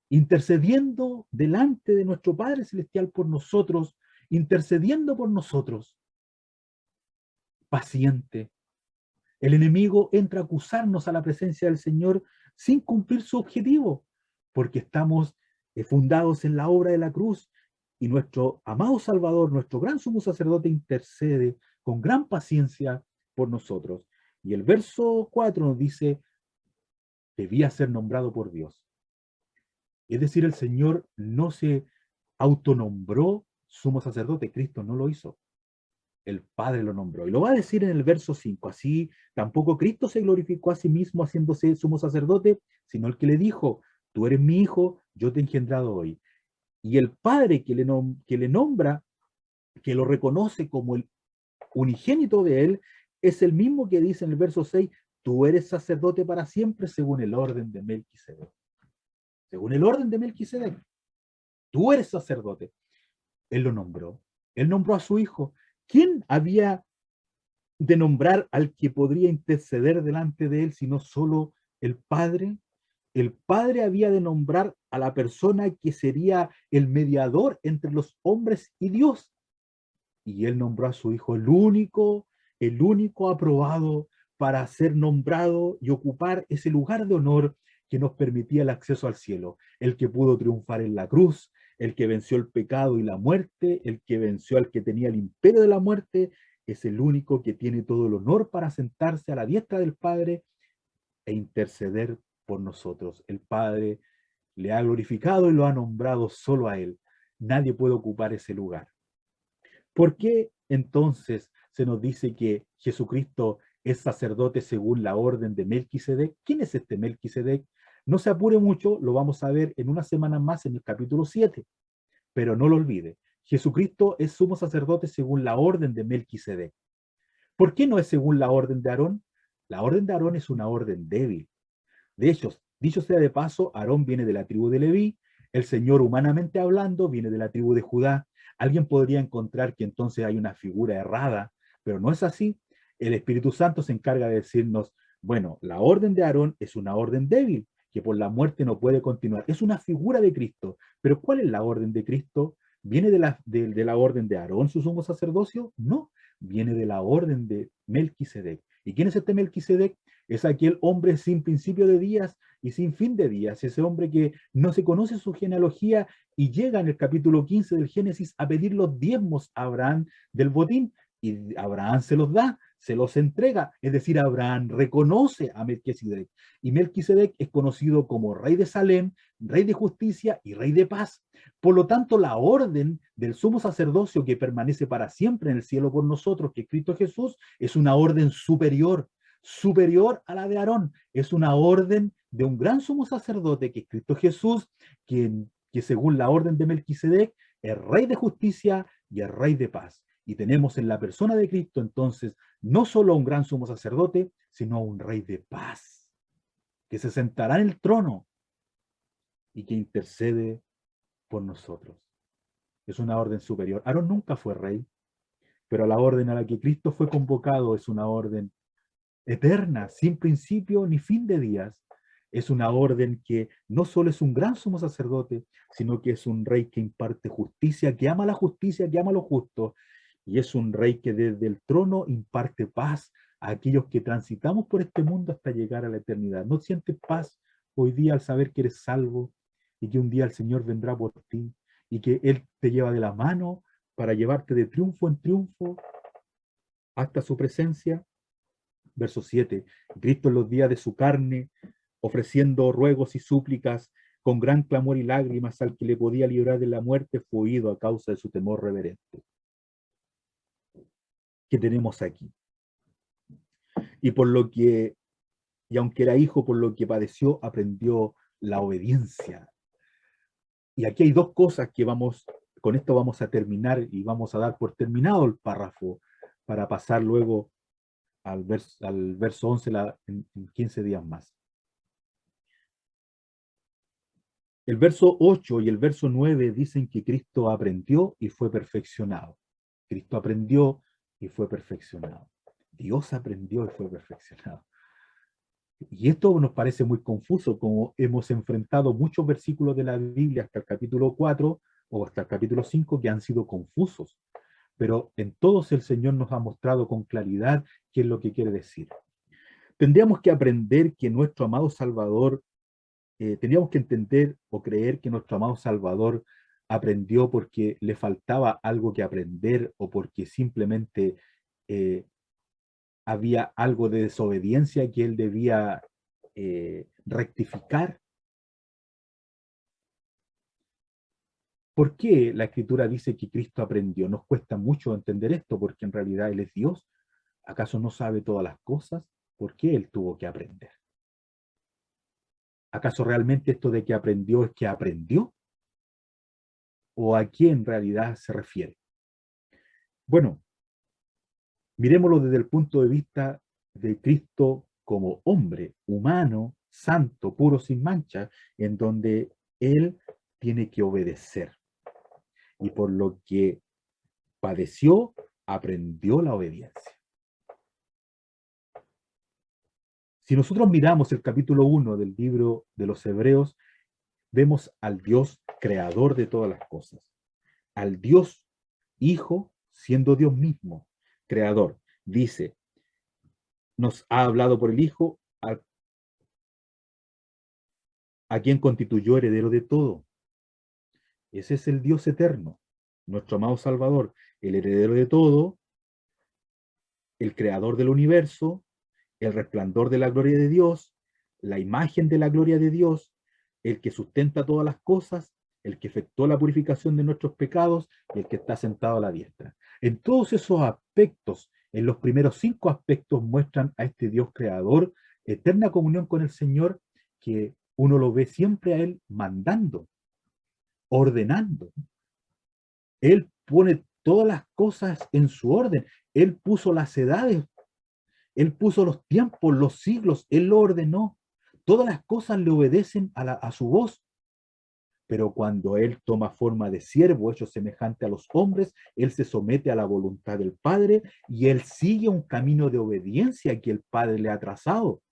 intercediendo delante de nuestro Padre Celestial por nosotros, intercediendo por nosotros. Paciente. El enemigo entra a acusarnos a la presencia del Señor sin cumplir su objetivo, porque estamos fundados en la obra de la cruz y nuestro amado Salvador, nuestro gran sumo sacerdote, intercede con gran paciencia por nosotros. Y el verso 4 nos dice, debía ser nombrado por Dios. Es decir, el Señor no se autonombró sumo sacerdote, Cristo no lo hizo. El Padre lo nombró. Y lo va a decir en el verso 5. Así, tampoco Cristo se glorificó a sí mismo haciéndose sumo sacerdote, sino el que le dijo, tú eres mi hijo, yo te he engendrado hoy. Y el Padre que le nombra, que lo reconoce como el unigénito de él, es el mismo que dice en el verso 6, tú eres sacerdote para siempre según el orden de Melquisedec. Según el orden de Melquisedec, tú eres sacerdote. Él lo nombró. Él nombró a su hijo. ¿Quién había de nombrar al que podría interceder delante de él, sino solo el Padre? El Padre había de nombrar a la persona que sería el mediador entre los hombres y Dios. Y él nombró a su hijo el único aprobado para ser nombrado y ocupar ese lugar de honor que nos permitía el acceso al cielo, el que pudo triunfar en la cruz, el que venció el pecado y la muerte, el que venció al que tenía el imperio de la muerte, es el único que tiene todo el honor para sentarse a la diestra del Padre e interceder por nosotros. El Padre le ha glorificado y lo ha nombrado solo a él. Nadie puede ocupar ese lugar. ¿Por qué entonces se nos dice que Jesucristo es sacerdote según la orden de Melquisedec? ¿Quién es este Melquisedec? No se apure mucho, lo vamos a ver en una semana más en el capítulo 7, pero no lo olvide. Jesucristo es sumo sacerdote según la orden de Melquisedec. ¿Por qué no es según la orden de Aarón? La orden de Aarón es una orden débil. De hecho, dicho sea de paso, Aarón viene de la tribu de Leví, el Señor humanamente hablando viene de la tribu de Judá. Alguien podría encontrar que entonces hay una figura errada, pero no es así. El Espíritu Santo se encarga de decirnos, bueno, la orden de Aarón es una orden débil, que por la muerte no puede continuar. Es una figura de Cristo. Pero ¿cuál es la orden de Cristo? ¿Viene de la orden de Aarón, su sumo sacerdocio? No, viene de la orden de Melquisedec. ¿Y quién es este Melquisedec? Es aquel hombre sin principio de días y sin fin de días, ese hombre que no se conoce su genealogía y llega en el capítulo 15 del Génesis a pedir los diezmos a Abraham del botín, y Abraham se los da, se los entrega. Es decir, Abraham reconoce a Melquisedec. Y Melquisedec es conocido como rey de Salem, rey de justicia y rey de paz. Por lo tanto, la orden del sumo sacerdocio que permanece para siempre en el cielo por nosotros, que es Cristo Jesús, es una orden superior, superior a la de Aarón. Es una orden de un gran sumo sacerdote, que es Cristo Jesús, que según la orden de Melquisedec es rey de justicia y es rey de paz. Y tenemos en la persona de Cristo entonces no solo un gran sumo sacerdote, sino un rey de paz, que se sentará en el trono y que intercede por nosotros. Es una orden superior. Aarón nunca fue rey, pero la orden a la que Cristo fue convocado es una orden eterna, sin principio ni fin de días. Es una orden que no solo es un gran sumo sacerdote, sino que es un rey que imparte justicia, que ama la justicia, que ama lo justo, y es un rey que desde el trono imparte paz a aquellos que transitamos por este mundo hasta llegar a la eternidad. ¿No sientes paz hoy día al saber que eres salvo y que un día el Señor vendrá por ti y que Él te lleva de la mano para llevarte de triunfo en triunfo hasta su presencia? Verso 7. Cristo en los días de su carne, ofreciendo ruegos y súplicas con gran clamor y lágrimas al que le podía librar de la muerte, fue oído a causa de su temor reverente. ¿Qué tenemos aquí? Y aunque era hijo, por lo que padeció, aprendió la obediencia. Y aquí hay dos cosas que con esto vamos a terminar y vamos a dar por terminado el párrafo para pasar luego al verso 11 en 15 días más. El verso 8 y el verso 9 dicen que Cristo aprendió y fue perfeccionado. Cristo aprendió y fue perfeccionado. Dios aprendió y fue perfeccionado. Y esto nos parece muy confuso, como hemos enfrentado muchos versículos de la Biblia hasta el capítulo 4 o hasta el capítulo 5 que han sido confusos. Pero en todos el Señor nos ha mostrado con claridad qué es lo que quiere decir. Tendríamos que aprender que nuestro amado Salvador, tendríamos que entender o creer que nuestro amado Salvador aprendió porque le faltaba algo que aprender o porque simplemente había algo de desobediencia que él debía rectificar. ¿Por qué la Escritura dice que Cristo aprendió? Nos cuesta mucho entender esto porque en realidad Él es Dios. ¿Acaso no sabe todas las cosas? ¿Por qué Él tuvo que aprender? ¿Acaso realmente esto de que aprendió es que aprendió? ¿O a qué en realidad se refiere? Bueno, miremoslo desde el punto de vista de Cristo como hombre, humano, santo, puro, sin mancha, en donde Él tiene que obedecer. Y por lo que padeció, aprendió la obediencia. Si nosotros miramos el capítulo 1 del libro de los Hebreos, vemos al Dios creador de todas las cosas, al Dios Hijo siendo Dios mismo, creador. Dice, nos ha hablado por el Hijo, a quien constituyó heredero de todo. Ese es el Dios eterno, nuestro amado Salvador, el heredero de todo, el creador del universo, el resplandor de la gloria de Dios, la imagen de la gloria de Dios, el que sustenta todas las cosas, el que efectuó la purificación de nuestros pecados y el que está sentado a la diestra. En todos esos aspectos, en los primeros 5 aspectos muestran a este Dios creador, eterna comunión con el Señor, que uno lo ve siempre a Él mandando, ordenando. Él pone todas las cosas en su orden. Él puso las edades, Él puso los tiempos, los siglos, Él lo ordenó. Todas las cosas le obedecen a su voz. Pero cuando Él toma forma de siervo, hecho semejante a los hombres, Él se somete a la voluntad del Padre y Él sigue un camino de obediencia que el Padre le ha trazado.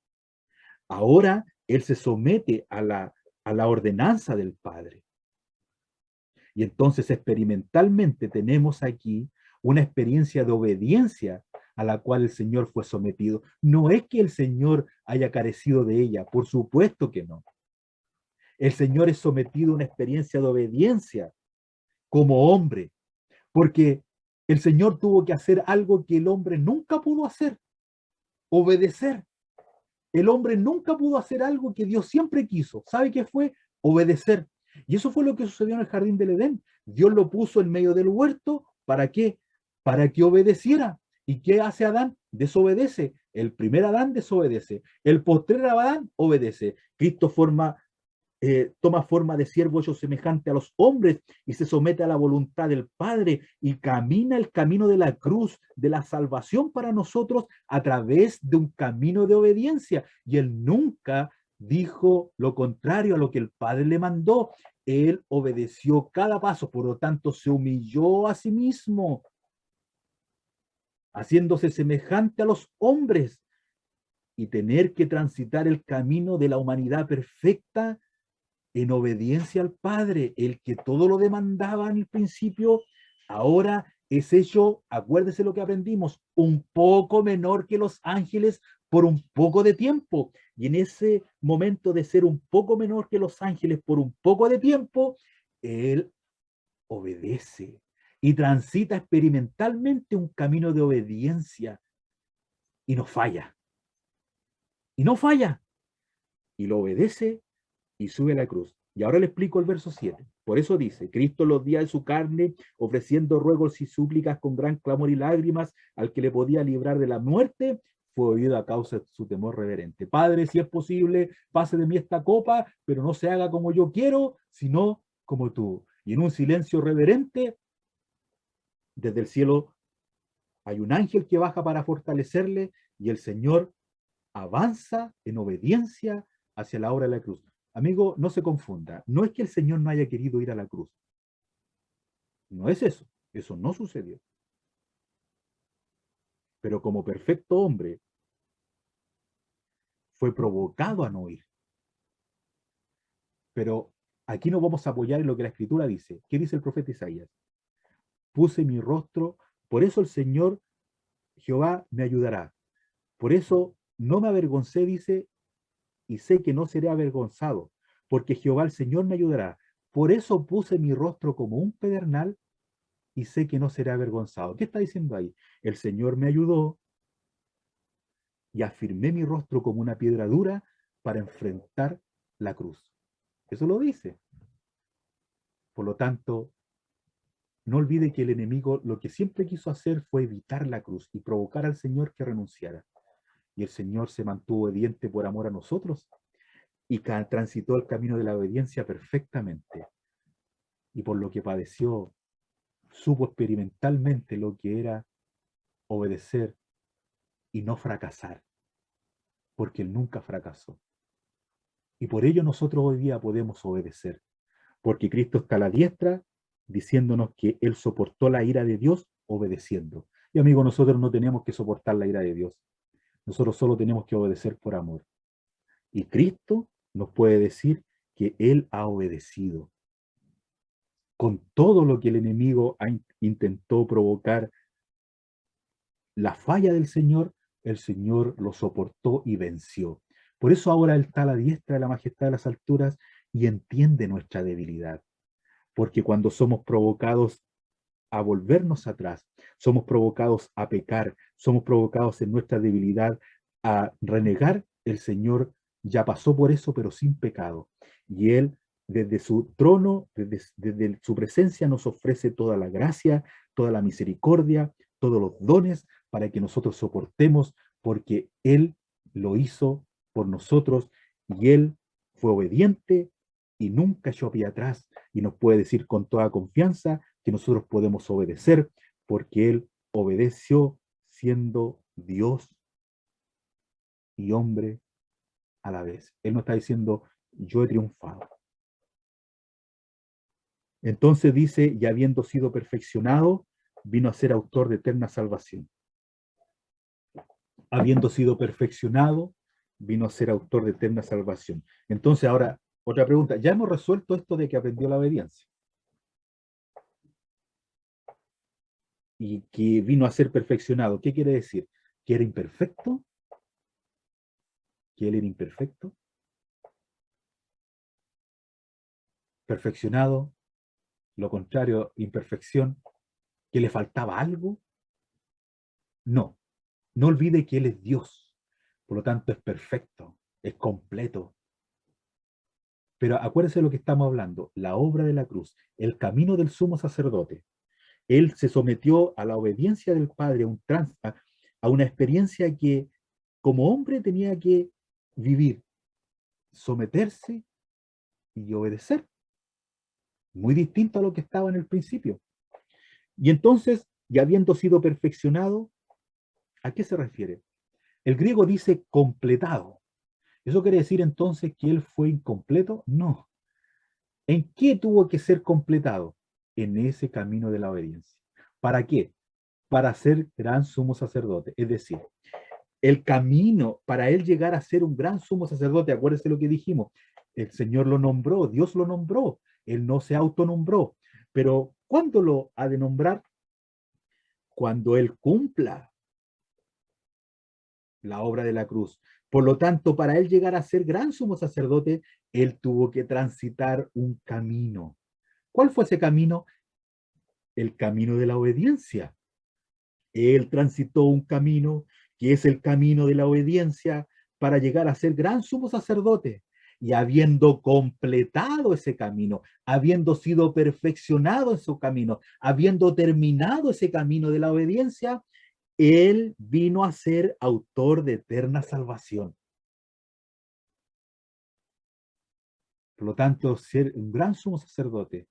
Ahora Él se somete a la ordenanza del Padre. Y entonces experimentalmente tenemos aquí una experiencia de obediencia a la cual el Señor fue sometido. No es que el Señor haya carecido de ella, por supuesto que no. El Señor es sometido a una experiencia de obediencia como hombre, porque El Señor tuvo que hacer algo que el hombre nunca pudo hacer, obedecer. El hombre nunca pudo hacer algo que Dios siempre quiso. ¿Sabe qué fue? Obedecer. Y eso fue lo que sucedió en el jardín del Edén. Dios lo puso en medio del huerto. ¿Para qué? Para que obedeciera. ¿Y qué hace Adán? Desobedece. El primer Adán desobedece. El postrer Adán obedece. Cristo toma forma de siervo hecho semejante a los hombres y se somete a la voluntad del Padre y camina el camino de la cruz, de la salvación para nosotros a través de un camino de obediencia. Y él nunca dijo lo contrario a lo que el Padre le mandó. Él obedeció cada paso, por lo tanto se humilló a sí mismo, haciéndose semejante a los hombres y tener que transitar el camino de la humanidad perfecta en obediencia al Padre, el que todo lo demandaba en el principio, ahora es hecho, acuérdese lo que aprendimos, un poco menor que los ángeles por un poco de tiempo. Y en ese momento de ser un poco menor que los ángeles por un poco de tiempo, Él obedece y transita experimentalmente un camino de obediencia y no falla. Y no falla. Y lo obedece y sube a la cruz. Y ahora le explico el verso 7. Por eso dice, Cristo los días de su carne, ofreciendo ruegos y súplicas con gran clamor y lágrimas al que le podía librar de la muerte, fue oído a causa de su temor reverente. Padre, si es posible, pase de mí esta copa, pero no se haga como yo quiero, sino como tú. Y en un silencio reverente, desde el cielo hay un ángel que baja para fortalecerle y el Señor avanza en obediencia hacia la obra de la cruz. Amigo, no se confunda. No es que el Señor no haya querido ir a la cruz. No es eso. Eso no sucedió. Pero como perfecto hombre, fue provocado a no ir. Pero aquí nos vamos a apoyar en lo que la Escritura dice. ¿Qué dice el profeta Isaías? Puse mi rostro, por eso el Señor Jehová me ayudará. Por eso no me avergoncé, dice, y sé que no seré avergonzado, porque Jehová el Señor me ayudará. Por eso puse mi rostro como un pedernal y sé que no seré avergonzado. ¿Qué está diciendo ahí? El Señor me ayudó y afirmé mi rostro como una piedra dura para enfrentar la cruz. Eso lo dice. Por lo tanto, no olvide que el enemigo lo que siempre quiso hacer fue evitar la cruz y provocar al Señor que renunciara. Y el Señor se mantuvo obediente por amor a nosotros y transitó el camino de la obediencia perfectamente. Y por lo que padeció, supo experimentalmente lo que era obedecer y no fracasar, porque él nunca fracasó. Y por ello nosotros hoy día podemos obedecer, porque Cristo está a la diestra diciéndonos que él soportó la ira de Dios obedeciendo. Y amigo, nosotros no tenemos que soportar la ira de Dios. Nosotros solo tenemos que obedecer por amor. Y Cristo nos puede decir que él ha obedecido. Con todo lo que el enemigo intentó provocar la falla del Señor, el Señor lo soportó y venció. Por eso ahora Él está a la diestra de la majestad de las alturas y entiende nuestra debilidad. Porque cuando somos provocados a volvernos atrás, somos provocados a pecar, somos provocados en nuestra debilidad a renegar, el Señor ya pasó por eso, pero sin pecado. Y Él, desde su trono, desde su presencia, nos ofrece toda la gracia, toda la misericordia, todos los dones para que nosotros soportemos, porque Él lo hizo por nosotros y Él fue obediente y nunca echó pie atrás y nos puede decir con toda confianza que nosotros podemos obedecer porque Él obedeció siendo Dios y hombre a la vez. Él no está diciendo, yo he triunfado. Entonces dice, y habiendo sido perfeccionado, vino a ser autor de eterna salvación. Habiendo sido perfeccionado, vino a ser autor de eterna salvación. Entonces ahora, otra pregunta, ya hemos resuelto esto de que aprendió la obediencia. Y que vino a ser perfeccionado. ¿Qué quiere decir? ¿Que era imperfecto? ¿Que él era imperfecto? Perfeccionado, lo contrario, imperfección. ¿Que le faltaba algo? No. No olvide que Él es Dios. Por lo tanto, es perfecto, es completo. Pero acuérdese de lo que estamos hablando, la obra de la cruz, el camino del sumo sacerdote. Él se sometió a la obediencia del Padre, a una experiencia que como hombre tenía que vivir, someterse y obedecer. Muy distinto a lo que estaba en el principio. Y entonces, ya habiendo sido perfeccionado, ¿a qué se refiere? El griego dice completado. ¿Eso quiere decir entonces que él fue incompleto? No. ¿En qué tuvo que ser completado? En ese camino de la obediencia. ¿Para qué? Para ser gran sumo sacerdote. Es decir, el camino para él llegar a ser un gran sumo sacerdote, acuérdense lo que dijimos, el Señor lo nombró, Dios lo nombró, él no se autonombró, pero ¿cuándo lo ha de nombrar? Cuando él cumpla la obra de la cruz. Por lo tanto, para él llegar a ser gran sumo sacerdote, él tuvo que transitar un camino. ¿Cuál fue ese camino? El camino de la obediencia. Él transitó un camino que es el camino de la obediencia para llegar a ser gran sumo sacerdote. Y habiendo completado ese camino, habiendo sido perfeccionado en su camino, habiendo terminado ese camino de la obediencia, él vino a ser autor de eterna salvación. Por lo tanto, ser un gran sumo sacerdote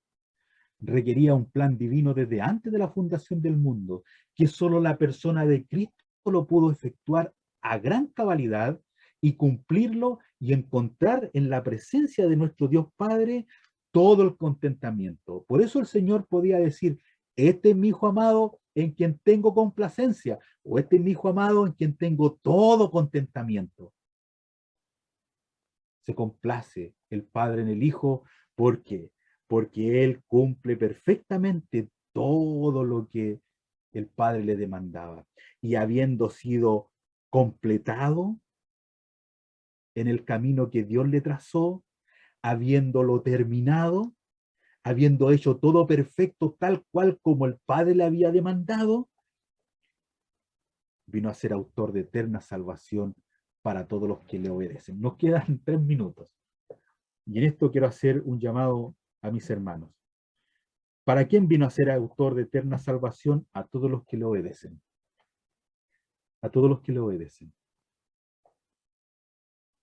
requería un plan divino desde antes de la fundación del mundo, que solo la persona de Cristo lo pudo efectuar a gran cabalidad y cumplirlo y encontrar en la presencia de nuestro Dios Padre todo el contentamiento. Por eso el Señor podía decir, este es mi Hijo amado en quien tengo complacencia, o este es mi Hijo amado en quien tengo todo contentamiento. Se complace el Padre en el Hijo porque porque Él cumple perfectamente todo lo que el Padre le demandaba. Y habiendo sido completado en el camino que Dios le trazó, habiéndolo terminado, habiendo hecho todo perfecto tal cual como el Padre le había demandado, vino a ser autor de eterna salvación para todos los que le obedecen. Nos quedan 3 minutos. Y en esto quiero hacer un llamado a mis hermanos. ¿Para quién vino a ser autor de eterna salvación? A todos los que le obedecen. A todos los que le obedecen.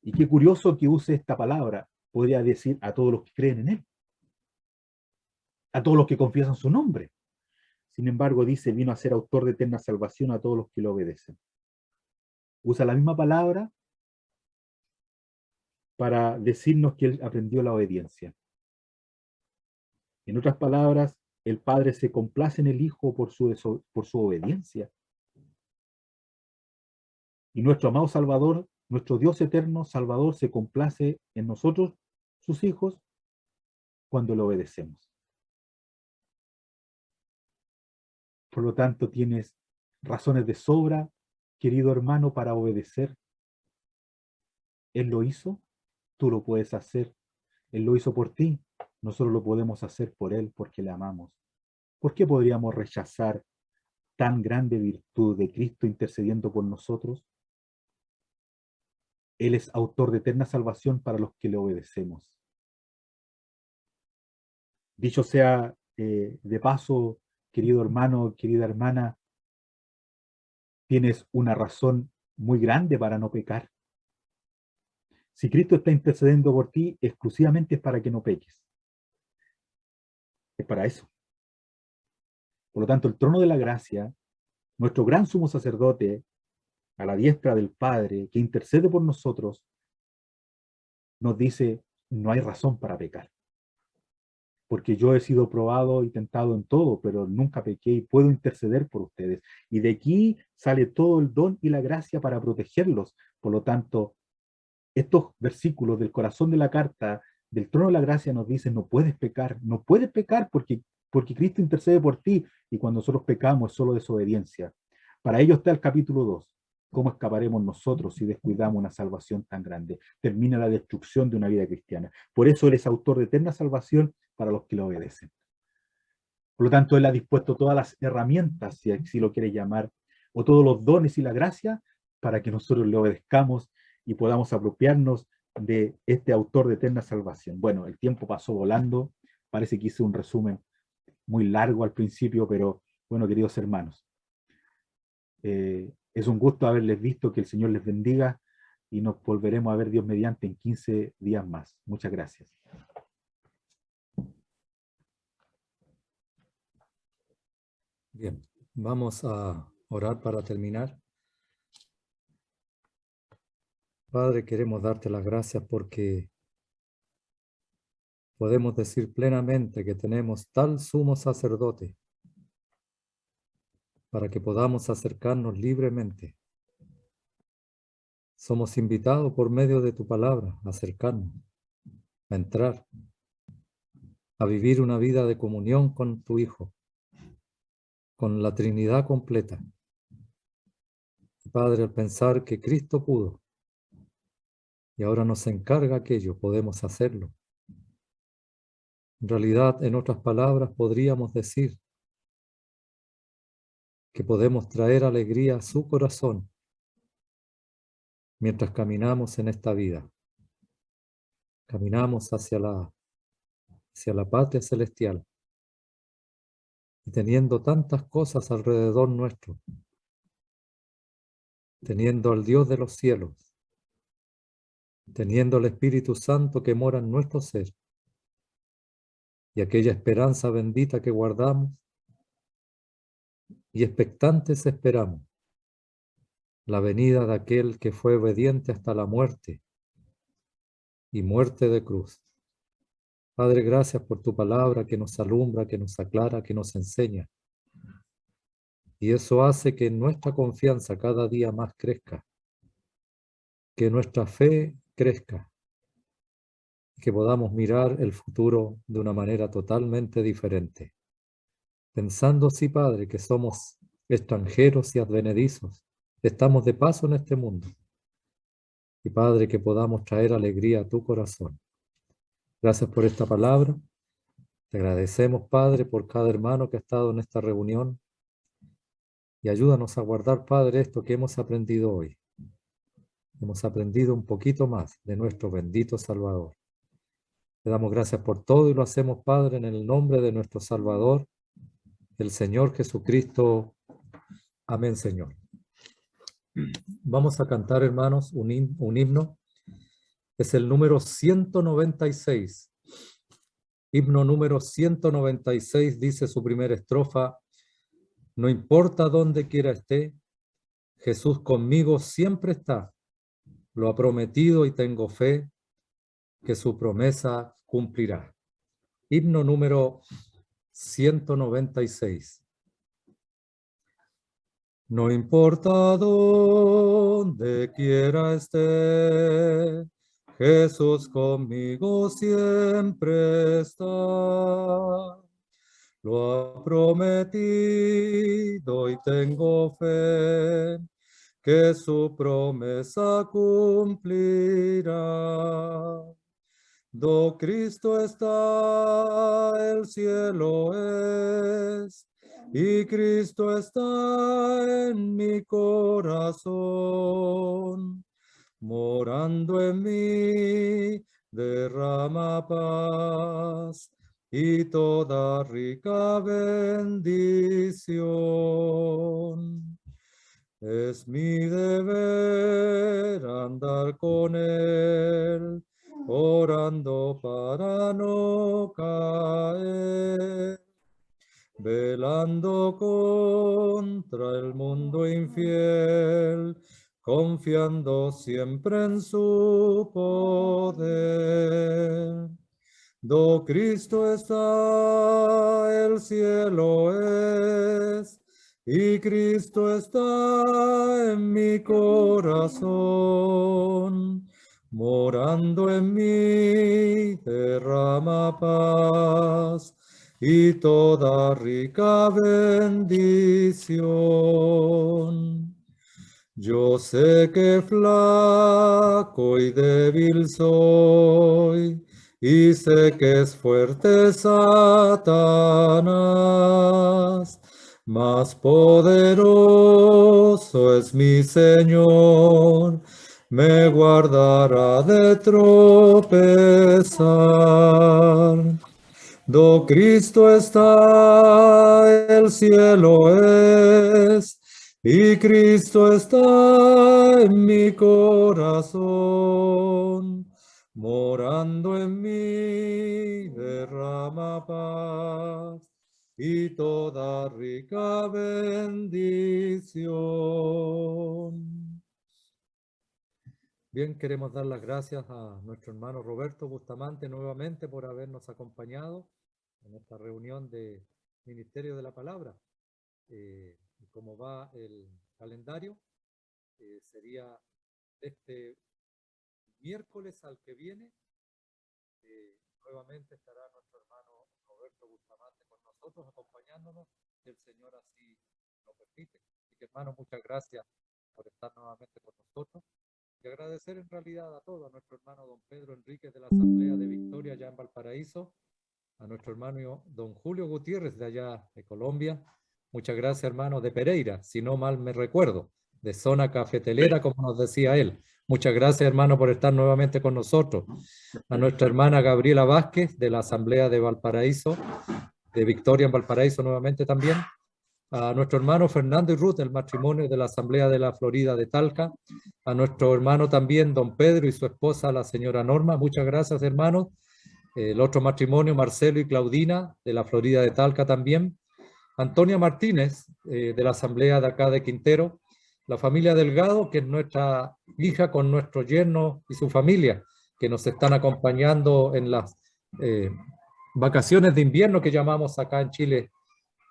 Y qué curioso que use esta palabra. Podría decir a todos los que creen en Él. A todos los que confiesan su nombre. Sin embargo, dice, vino a ser autor de eterna salvación a todos los que le obedecen. Usa la misma palabra para decirnos que Él aprendió la obediencia. En otras palabras, el Padre se complace en el Hijo por su obediencia. Y nuestro amado Salvador, nuestro Dios eterno, Salvador, se complace en nosotros, sus hijos, cuando le obedecemos. Por lo tanto, tienes razones de sobra, querido hermano, para obedecer. Él lo hizo, tú lo puedes hacer. Él lo hizo por ti, nosotros lo podemos hacer por Él, porque le amamos. ¿Por qué podríamos rechazar tan grande virtud de Cristo intercediendo por nosotros? Él es autor de eterna salvación para los que le obedecemos. Dicho sea de paso, querido hermano, querida hermana, tienes una razón muy grande para no pecar. Si Cristo está intercediendo por ti, exclusivamente es para que no peques. Es para eso. Por lo tanto, el trono de la gracia, nuestro gran sumo sacerdote, a la diestra del Padre, que intercede por nosotros, nos dice, no hay razón para pecar. Porque yo he sido probado y tentado en todo, pero nunca pequé y puedo interceder por ustedes. Y de aquí sale todo el don y la gracia para protegerlos. Por lo tanto, estos versículos del corazón de la carta, del trono de la gracia, nos dicen, no puedes pecar porque Cristo intercede por ti, y cuando nosotros pecamos es solo desobediencia. Para ello está el capítulo 2. ¿Cómo escaparemos nosotros si descuidamos una salvación tan grande? Termina la destrucción de una vida cristiana. Por eso Él es autor de eterna salvación para los que lo obedecen. Por lo tanto, Él ha dispuesto todas las herramientas, si así lo quiere llamar, o todos los dones y la gracia, para que nosotros le obedezcamos y podamos apropiarnos de este autor de eterna salvación. Bueno, el tiempo pasó volando, parece que hice un resumen muy largo al principio, pero bueno, queridos hermanos, es un gusto haberles visto, que el Señor les bendiga y nos volveremos a ver Dios mediante en 15 días más. Muchas gracias. Bien, vamos a orar para terminar. Padre, queremos darte las gracias porque podemos decir plenamente que tenemos tal sumo sacerdote para que podamos acercarnos libremente. Somos invitados por medio de tu palabra a acercarnos, a entrar, a vivir una vida de comunión con tu Hijo, con la Trinidad completa. Padre, al pensar que Cristo pudo y ahora nos encarga aquello, podemos hacerlo. En realidad, en otras palabras, podríamos decir que podemos traer alegría a su corazón mientras caminamos en esta vida. Caminamos hacia la patria celestial y teniendo tantas cosas alrededor nuestro, teniendo al Dios de los cielos, teniendo el Espíritu Santo que mora en nuestro ser y aquella esperanza bendita que guardamos y expectantes esperamos la venida de aquel que fue obediente hasta la muerte y muerte de cruz. Padre, gracias por tu palabra que nos alumbra, que nos aclara, que nos enseña. Y eso hace que nuestra confianza cada día más crezca, que nuestra fe crezca, que podamos mirar el futuro de una manera totalmente diferente. Pensando, sí, Padre, que somos extranjeros y advenedizos, estamos de paso en este mundo. Y Padre, que podamos traer alegría a tu corazón. Gracias por esta palabra. Te agradecemos, Padre, por cada hermano que ha estado en esta reunión. Y ayúdanos a guardar, Padre, esto que hemos aprendido hoy. Hemos aprendido un poquito más de nuestro bendito Salvador. Te damos gracias por todo y lo hacemos, Padre, en el nombre de nuestro Salvador, el Señor Jesucristo. Amén, Señor. Vamos a cantar, hermanos, un himno. Es el número 196. Himno número 196, dice su primera estrofa: no importa dónde quiera esté, Jesús conmigo siempre está. Lo ha prometido y tengo fe que su promesa cumplirá. Himno número 196. No importa dónde quiera esté, Jesús conmigo siempre está. Lo ha prometido y tengo fe que su promesa cumplirá. Do Cristo está, el cielo es, y Cristo está en mi corazón. Morando en mí, derrama paz y toda rica bendición. Es mi deber andar con Él, orando para no caer, velando contra el mundo infiel, confiando siempre en su poder. Do Cristo está, el cielo es, y Cristo está en mi corazón. Morando en mí, derrama paz y toda rica bendición. Yo sé que flaco y débil soy, y sé que es fuerte Satanás, más poderoso es mi Señor, me guardará de tropezar. Do Cristo está, el cielo es, y Cristo está en mi corazón. Morando en mí derrama paz y toda rica bendición. Bien, queremos dar las gracias a nuestro hermano Roberto Bustamante nuevamente por habernos acompañado en esta reunión de Ministerio de la Palabra. Como va el calendario, sería este miércoles al que viene, nuevamente estará nuestro hermano Roberto Bustamante con nosotros, acompañándonos, si el Señor así lo permite. Así que, hermano, muchas gracias por estar nuevamente con nosotros. Y agradecer en realidad a todos, a nuestro hermano don Pedro Enríquez de la Asamblea de Victoria allá en Valparaíso, a nuestro hermano don Julio Gutiérrez de allá de Colombia. Muchas gracias, hermano, de Pereira, si no mal me recuerdo, de zona cafetelera, como nos decía él. Muchas gracias, hermano, por estar nuevamente con nosotros. A nuestra hermana Gabriela Vázquez de la Asamblea de Valparaíso, de Victoria en Valparaíso nuevamente también. A nuestro hermano Fernando y Ruth, el matrimonio de la Asamblea de la Florida de Talca, a nuestro hermano también, don Pedro y su esposa, la señora Norma, muchas gracias, hermanos. El otro matrimonio, Marcelo y Claudina, de la Florida de Talca también. Antonia Martínez, de la Asamblea de acá de Quintero. La familia Delgado, que es nuestra hija con nuestro yerno y su familia, que nos están acompañando en las vacaciones de invierno que llamamos acá en Chile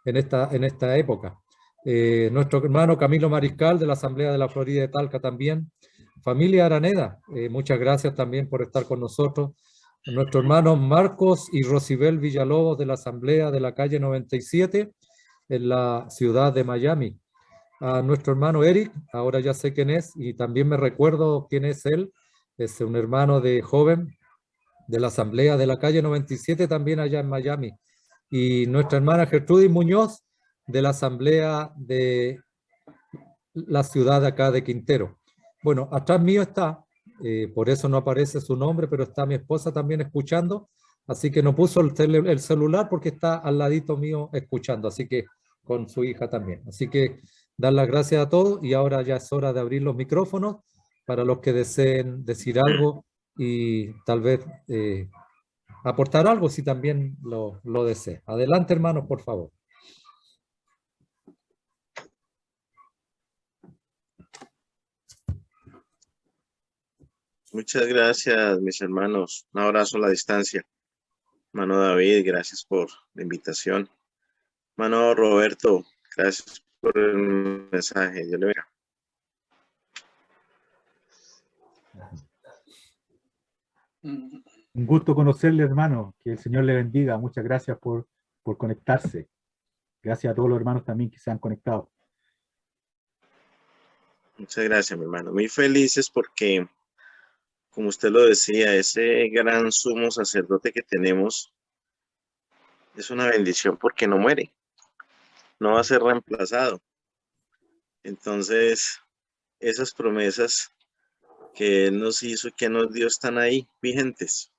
en esta época. Nuestro hermano Camilo Mariscal de la Asamblea de la Florida de Talca también. Familia Araneda, muchas gracias también por estar con nosotros. Nuestro hermano Marcos y Rosibel Villalobos de la Asamblea de la calle 97 en la ciudad de Miami. A nuestro hermano Eric, ahora ya sé quién es y también me recuerdo quién es él. Es un hermano de joven de la Asamblea de la calle 97 también allá en Miami. Y nuestra hermana Gertrudis Muñoz de la Asamblea de la ciudad de acá de Quintero. Bueno, atrás mío está, por eso no aparece su nombre, pero está mi esposa también escuchando, así que no puso el celular porque está al ladito mío escuchando, así que con su hija también. Así que dar las gracias a todos y ahora ya es hora de abrir los micrófonos para los que deseen decir algo y tal vez aportar algo si también lo desea. Adelante, hermanos, por favor. Muchas gracias, mis hermanos. Un abrazo a la distancia. Hermano David, gracias por la invitación. Hermano Roberto, gracias por el mensaje. Dios le bendiga. Un gusto conocerle, hermano. Que el Señor le bendiga. Muchas gracias por conectarse. Gracias a todos los hermanos también que se han conectado. Muchas gracias, mi hermano. Muy felices porque, como usted lo decía, ese gran sumo sacerdote que tenemos es una bendición porque no muere, no va a ser reemplazado. Entonces, esas promesas que Él nos hizo y que nos dio están ahí vigentes.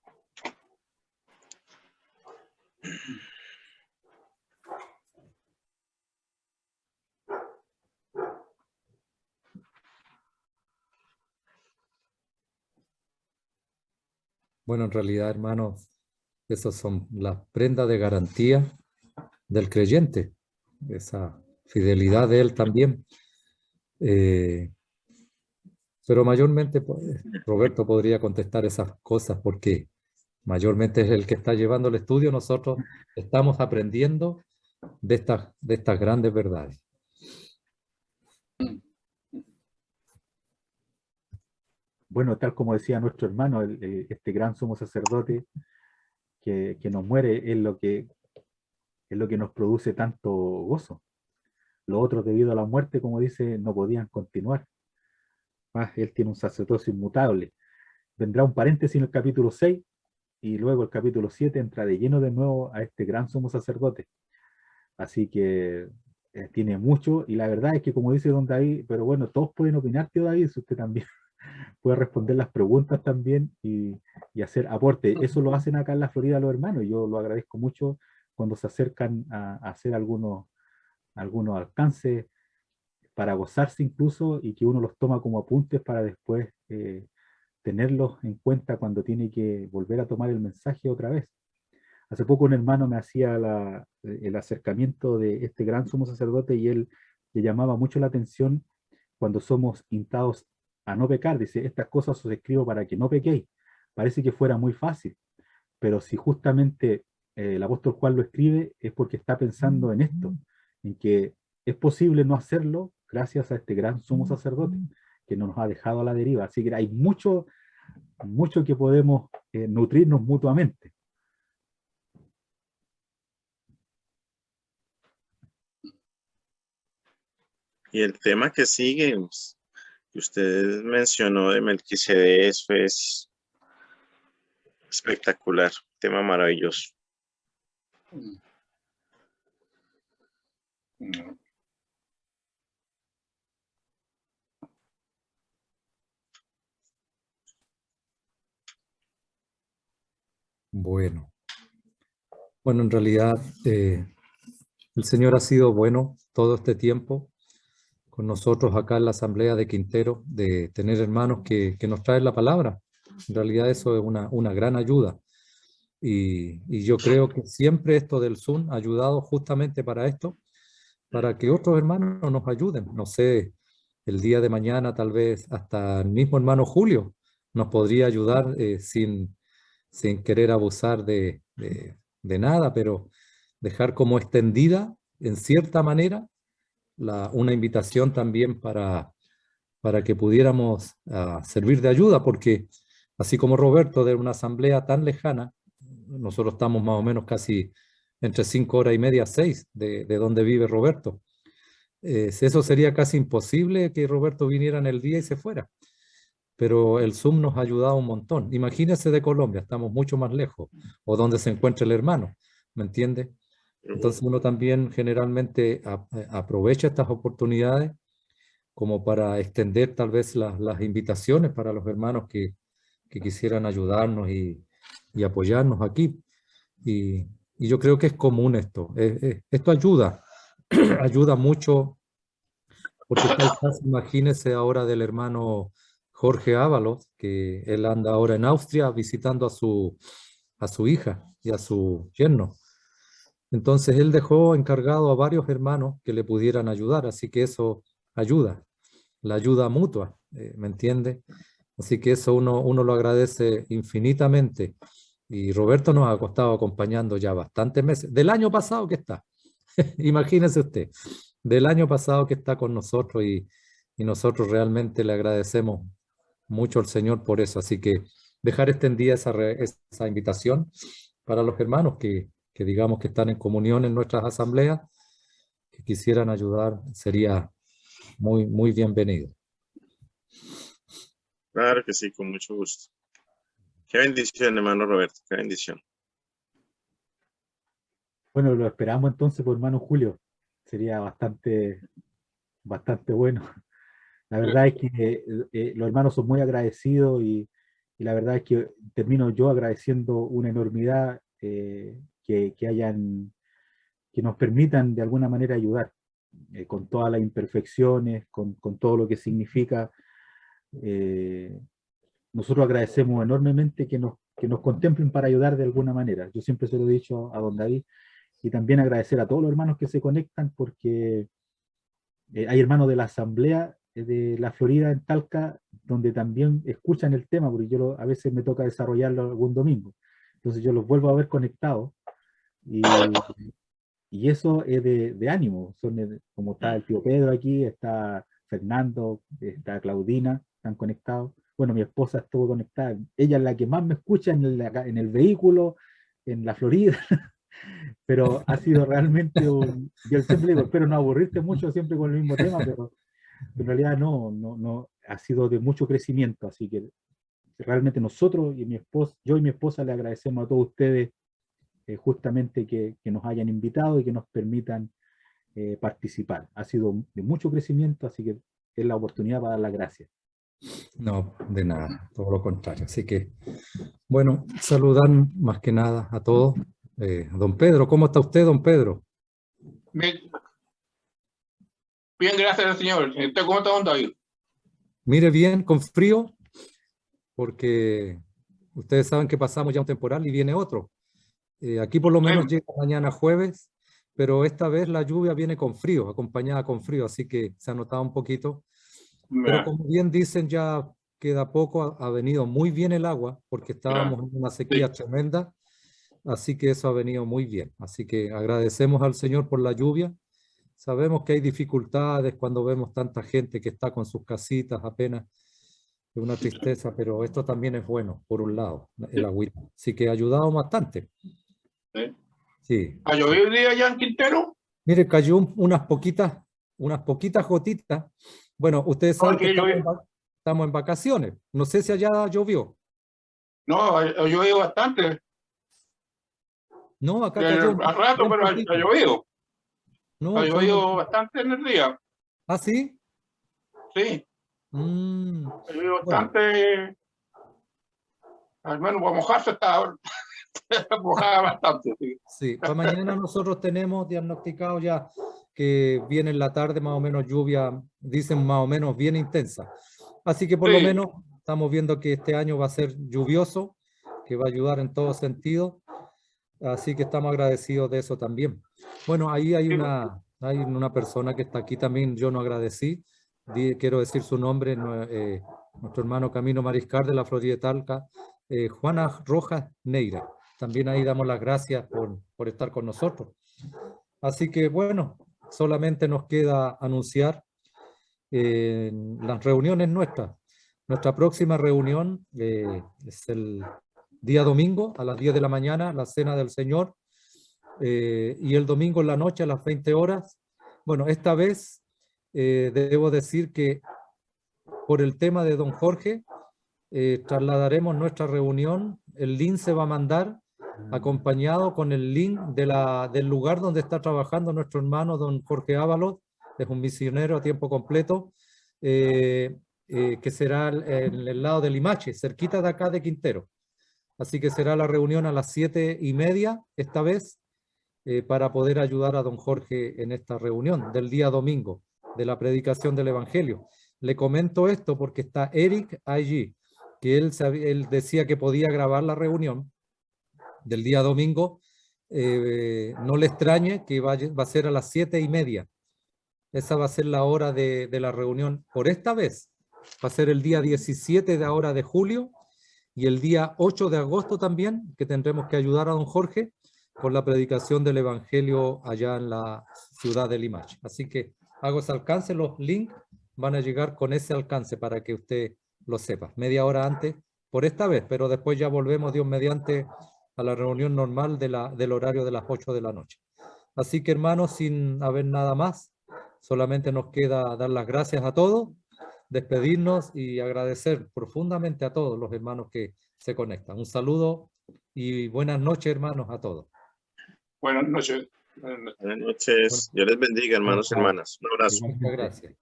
Bueno, en realidad, hermanos, esas son las prendas de garantía del creyente, esa fidelidad de él también. Pero mayormente, pues, Roberto podría contestar esas cosas porque mayormente es el que está llevando el estudio. Nosotros estamos aprendiendo de estas grandes verdades. Bueno, tal como decía nuestro hermano, este gran sumo sacerdote que nos muere es lo que nos produce tanto gozo. Los otros, debido a la muerte, como dice, no podían continuar. Más, él tiene un sacerdocio inmutable. Vendrá un paréntesis en el capítulo 6, y luego el capítulo 7 entra de lleno de nuevo a este gran sumo sacerdote. Así que tiene mucho, y la verdad es que como dice don David, pero bueno, todos pueden opinar, tío David, si usted también puede responder las preguntas también y hacer aporte. Eso lo hacen acá en la Florida los hermanos, y yo lo agradezco mucho cuando se acercan a hacer algunos alcances para gozarse incluso, y que uno los toma como apuntes para después tenerlos en cuenta cuando tiene que volver a tomar el mensaje otra vez. Hace poco un hermano me hacía el acercamiento de este gran sumo sacerdote, y él le llamaba mucho la atención cuando somos instados a no pecar. Dice, estas cosas os escribo para que no pequéis. Parece que fuera muy fácil, pero si justamente el apóstol Juan lo escribe, es porque está pensando en esto, en que es posible no hacerlo gracias a este gran sumo sacerdote que no nos ha dejado a la deriva. Así que hay mucho, mucho que podemos nutrirnos mutuamente. Y el tema que sigue, pues, que usted mencionó de Melquisedec, eso es espectacular, tema maravilloso. Bueno, en realidad el Señor ha sido bueno todo este tiempo con nosotros acá en la Asamblea de Quintero, de tener hermanos que nos traen la palabra. En realidad eso es una gran ayuda. Y yo creo que siempre esto del Zoom ha ayudado justamente para esto, para que otros hermanos nos ayuden. No sé, el día de mañana tal vez hasta el mismo hermano Julio nos podría ayudar sin querer abusar de nada, pero dejar como extendida, en cierta manera, una invitación también para que pudiéramos servir de ayuda, porque así como Roberto, de una asamblea tan lejana, nosotros estamos más o menos casi entre 5 horas y media, 6 de donde vive Roberto. Eso sería casi imposible que Roberto viniera en el día y se fuera, pero el Zoom nos ha ayudado un montón. Imagínese de Colombia, estamos mucho más lejos, o donde se encuentra el hermano, ¿me entiende? Entonces uno también generalmente aprovecha estas oportunidades como para extender tal vez las invitaciones para los hermanos que quisieran ayudarnos y apoyarnos aquí. Y yo creo que es común esto. Esto ayuda, ayuda mucho, porque tal vez imagínese ahora del hermano Jorge Ábalos, que él anda ahora en Austria visitando a su hija y a su yerno. Entonces él dejó encargado a varios hermanos que le pudieran ayudar, así que eso ayuda, la ayuda mutua, ¿me entiende? Así que eso uno lo agradece infinitamente. Y Roberto nos ha estado acompañando ya bastantes meses, del año pasado que está, imagínese usted, del año pasado que está con nosotros, y nosotros realmente le agradecemos mucho al Señor por eso. Así que dejar extendida esa invitación para los hermanos que digamos que están en comunión en nuestras asambleas, que quisieran ayudar, sería muy, muy bienvenido. Claro que sí, con mucho gusto. Qué bendición, hermano Roberto, qué bendición. Bueno, lo esperamos entonces por hermano Julio. Sería bastante, bastante bueno. La verdad es que los hermanos son muy agradecidos, y la verdad es que termino yo agradeciendo una enormidad que nos permitan de alguna manera ayudar con todas las imperfecciones, con todo lo que significa. eh, Nosotros agradecemos enormemente que nos contemplen para ayudar de alguna manera. Yo siempre se lo he dicho a don David, y también agradecer a todos los hermanos que se conectan, porque hay hermanos de la Asamblea de la Florida en Talca, donde también escuchan el tema, porque a veces me toca desarrollarlo algún domingo. Entonces yo los vuelvo a ver conectados, y eso es de ánimo. Como está el tío Pedro aquí, está Fernando, está Claudina, están conectados. Bueno, mi esposa estuvo conectada. Ella es la que más me escucha en el vehículo, en la Florida. Pero ha sido realmente yo siempre digo, espero no aburrirte mucho siempre con el mismo tema, pero en realidad no, ha sido de mucho crecimiento, así que realmente nosotros y mi esposa, yo y mi esposa le agradecemos a todos ustedes justamente que nos hayan invitado y que nos permitan participar. Ha sido de mucho crecimiento, así que es la oportunidad para dar las gracias. No, de nada, todo lo contrario. Así que, bueno, saludar más que nada a todos. Don Pedro, ¿cómo está usted, don Pedro? Bien, bien, gracias al Señor. ¿Usted cómo está, don David? Mire bien, con frío, porque ustedes saben que pasamos ya un temporal y viene otro. Aquí por lo menos llega mañana jueves, pero esta vez la lluvia viene con frío, acompañada con frío, así que se ha notado un poquito. Pero como bien dicen, ya queda poco, ha venido muy bien el agua, porque estábamos en una sequía tremenda, así que eso ha venido muy bien. Así que agradecemos al Señor por la lluvia. Sabemos que hay dificultades cuando vemos tanta gente que está con sus casitas apenas, es una tristeza, pero esto también es bueno, por un lado, el agüita. Así que ha ayudado bastante. Sí. ¿Ha llovido el día allá en Quintero? Mire, cayó unas poquitas gotitas. Bueno, ustedes saben que estamos en vacaciones. No sé si allá llovió. No, ha llovido bastante. No, acá cayó. A rato, pero ha llovido. No, Ha llovido bastante en el día. ¿Ah, sí? Sí. Ha llovido bastante. Al menos para mojarse está mojada bastante. Sí. Sí, para mañana nosotros tenemos diagnosticado ya que viene en la tarde más o menos lluvia, dicen más o menos bien intensa. Así que por lo menos estamos viendo que este año va a ser lluvioso, que va a ayudar en todo sentido. Así que estamos agradecidos de eso también. Bueno, ahí hay una persona que está aquí también, yo no agradecí. Quiero decir su nombre, nuestro hermano Camino Mariscal de la Florida de Talca, Juana Rojas Neira. También ahí damos las gracias por estar con nosotros. Así que bueno, solamente nos queda anunciar las reuniones nuestras. Nuestra próxima reunión es el día domingo a las 10 de la mañana, la Cena del Señor, y el domingo en la noche a las 20 horas. Bueno, esta vez debo decir que por el tema de don Jorge, trasladaremos nuestra reunión. El link se va a mandar acompañado con el link del lugar donde está trabajando nuestro hermano don Jorge Ábalos, es un misionero a tiempo completo, que será en el lado de Limache, cerquita de acá de Quintero. Así que será la reunión a las 7:30 esta vez, para poder ayudar a don Jorge en esta reunión del día domingo, de la predicación del Evangelio. Le comento esto porque está Eric allí, que él decía que podía grabar la reunión del día domingo. No le extrañe que va a ser a las 7:30. Esa va a ser la hora de la reunión por esta vez. Va a ser el día 17 de ahora de julio y el día 8 de agosto también, que tendremos que ayudar a don Jorge con la predicación del Evangelio allá en la ciudad de Limache. Así que hago ese alcance, los links van a llegar con ese alcance para que usted lo sepa. Media hora antes, por esta vez, pero después ya volvemos, Dios mediante, a la reunión normal del horario de las 8 de la noche. Así que hermanos, sin haber nada más, solamente nos queda dar las gracias a todos, despedirnos y agradecer profundamente a todos los hermanos que se conectan. Un saludo y buenas noches, hermanos, a todos. Buenas noches. Buenas noches. Dios les bendiga, hermanos y hermanas. Un abrazo. Muchas gracias.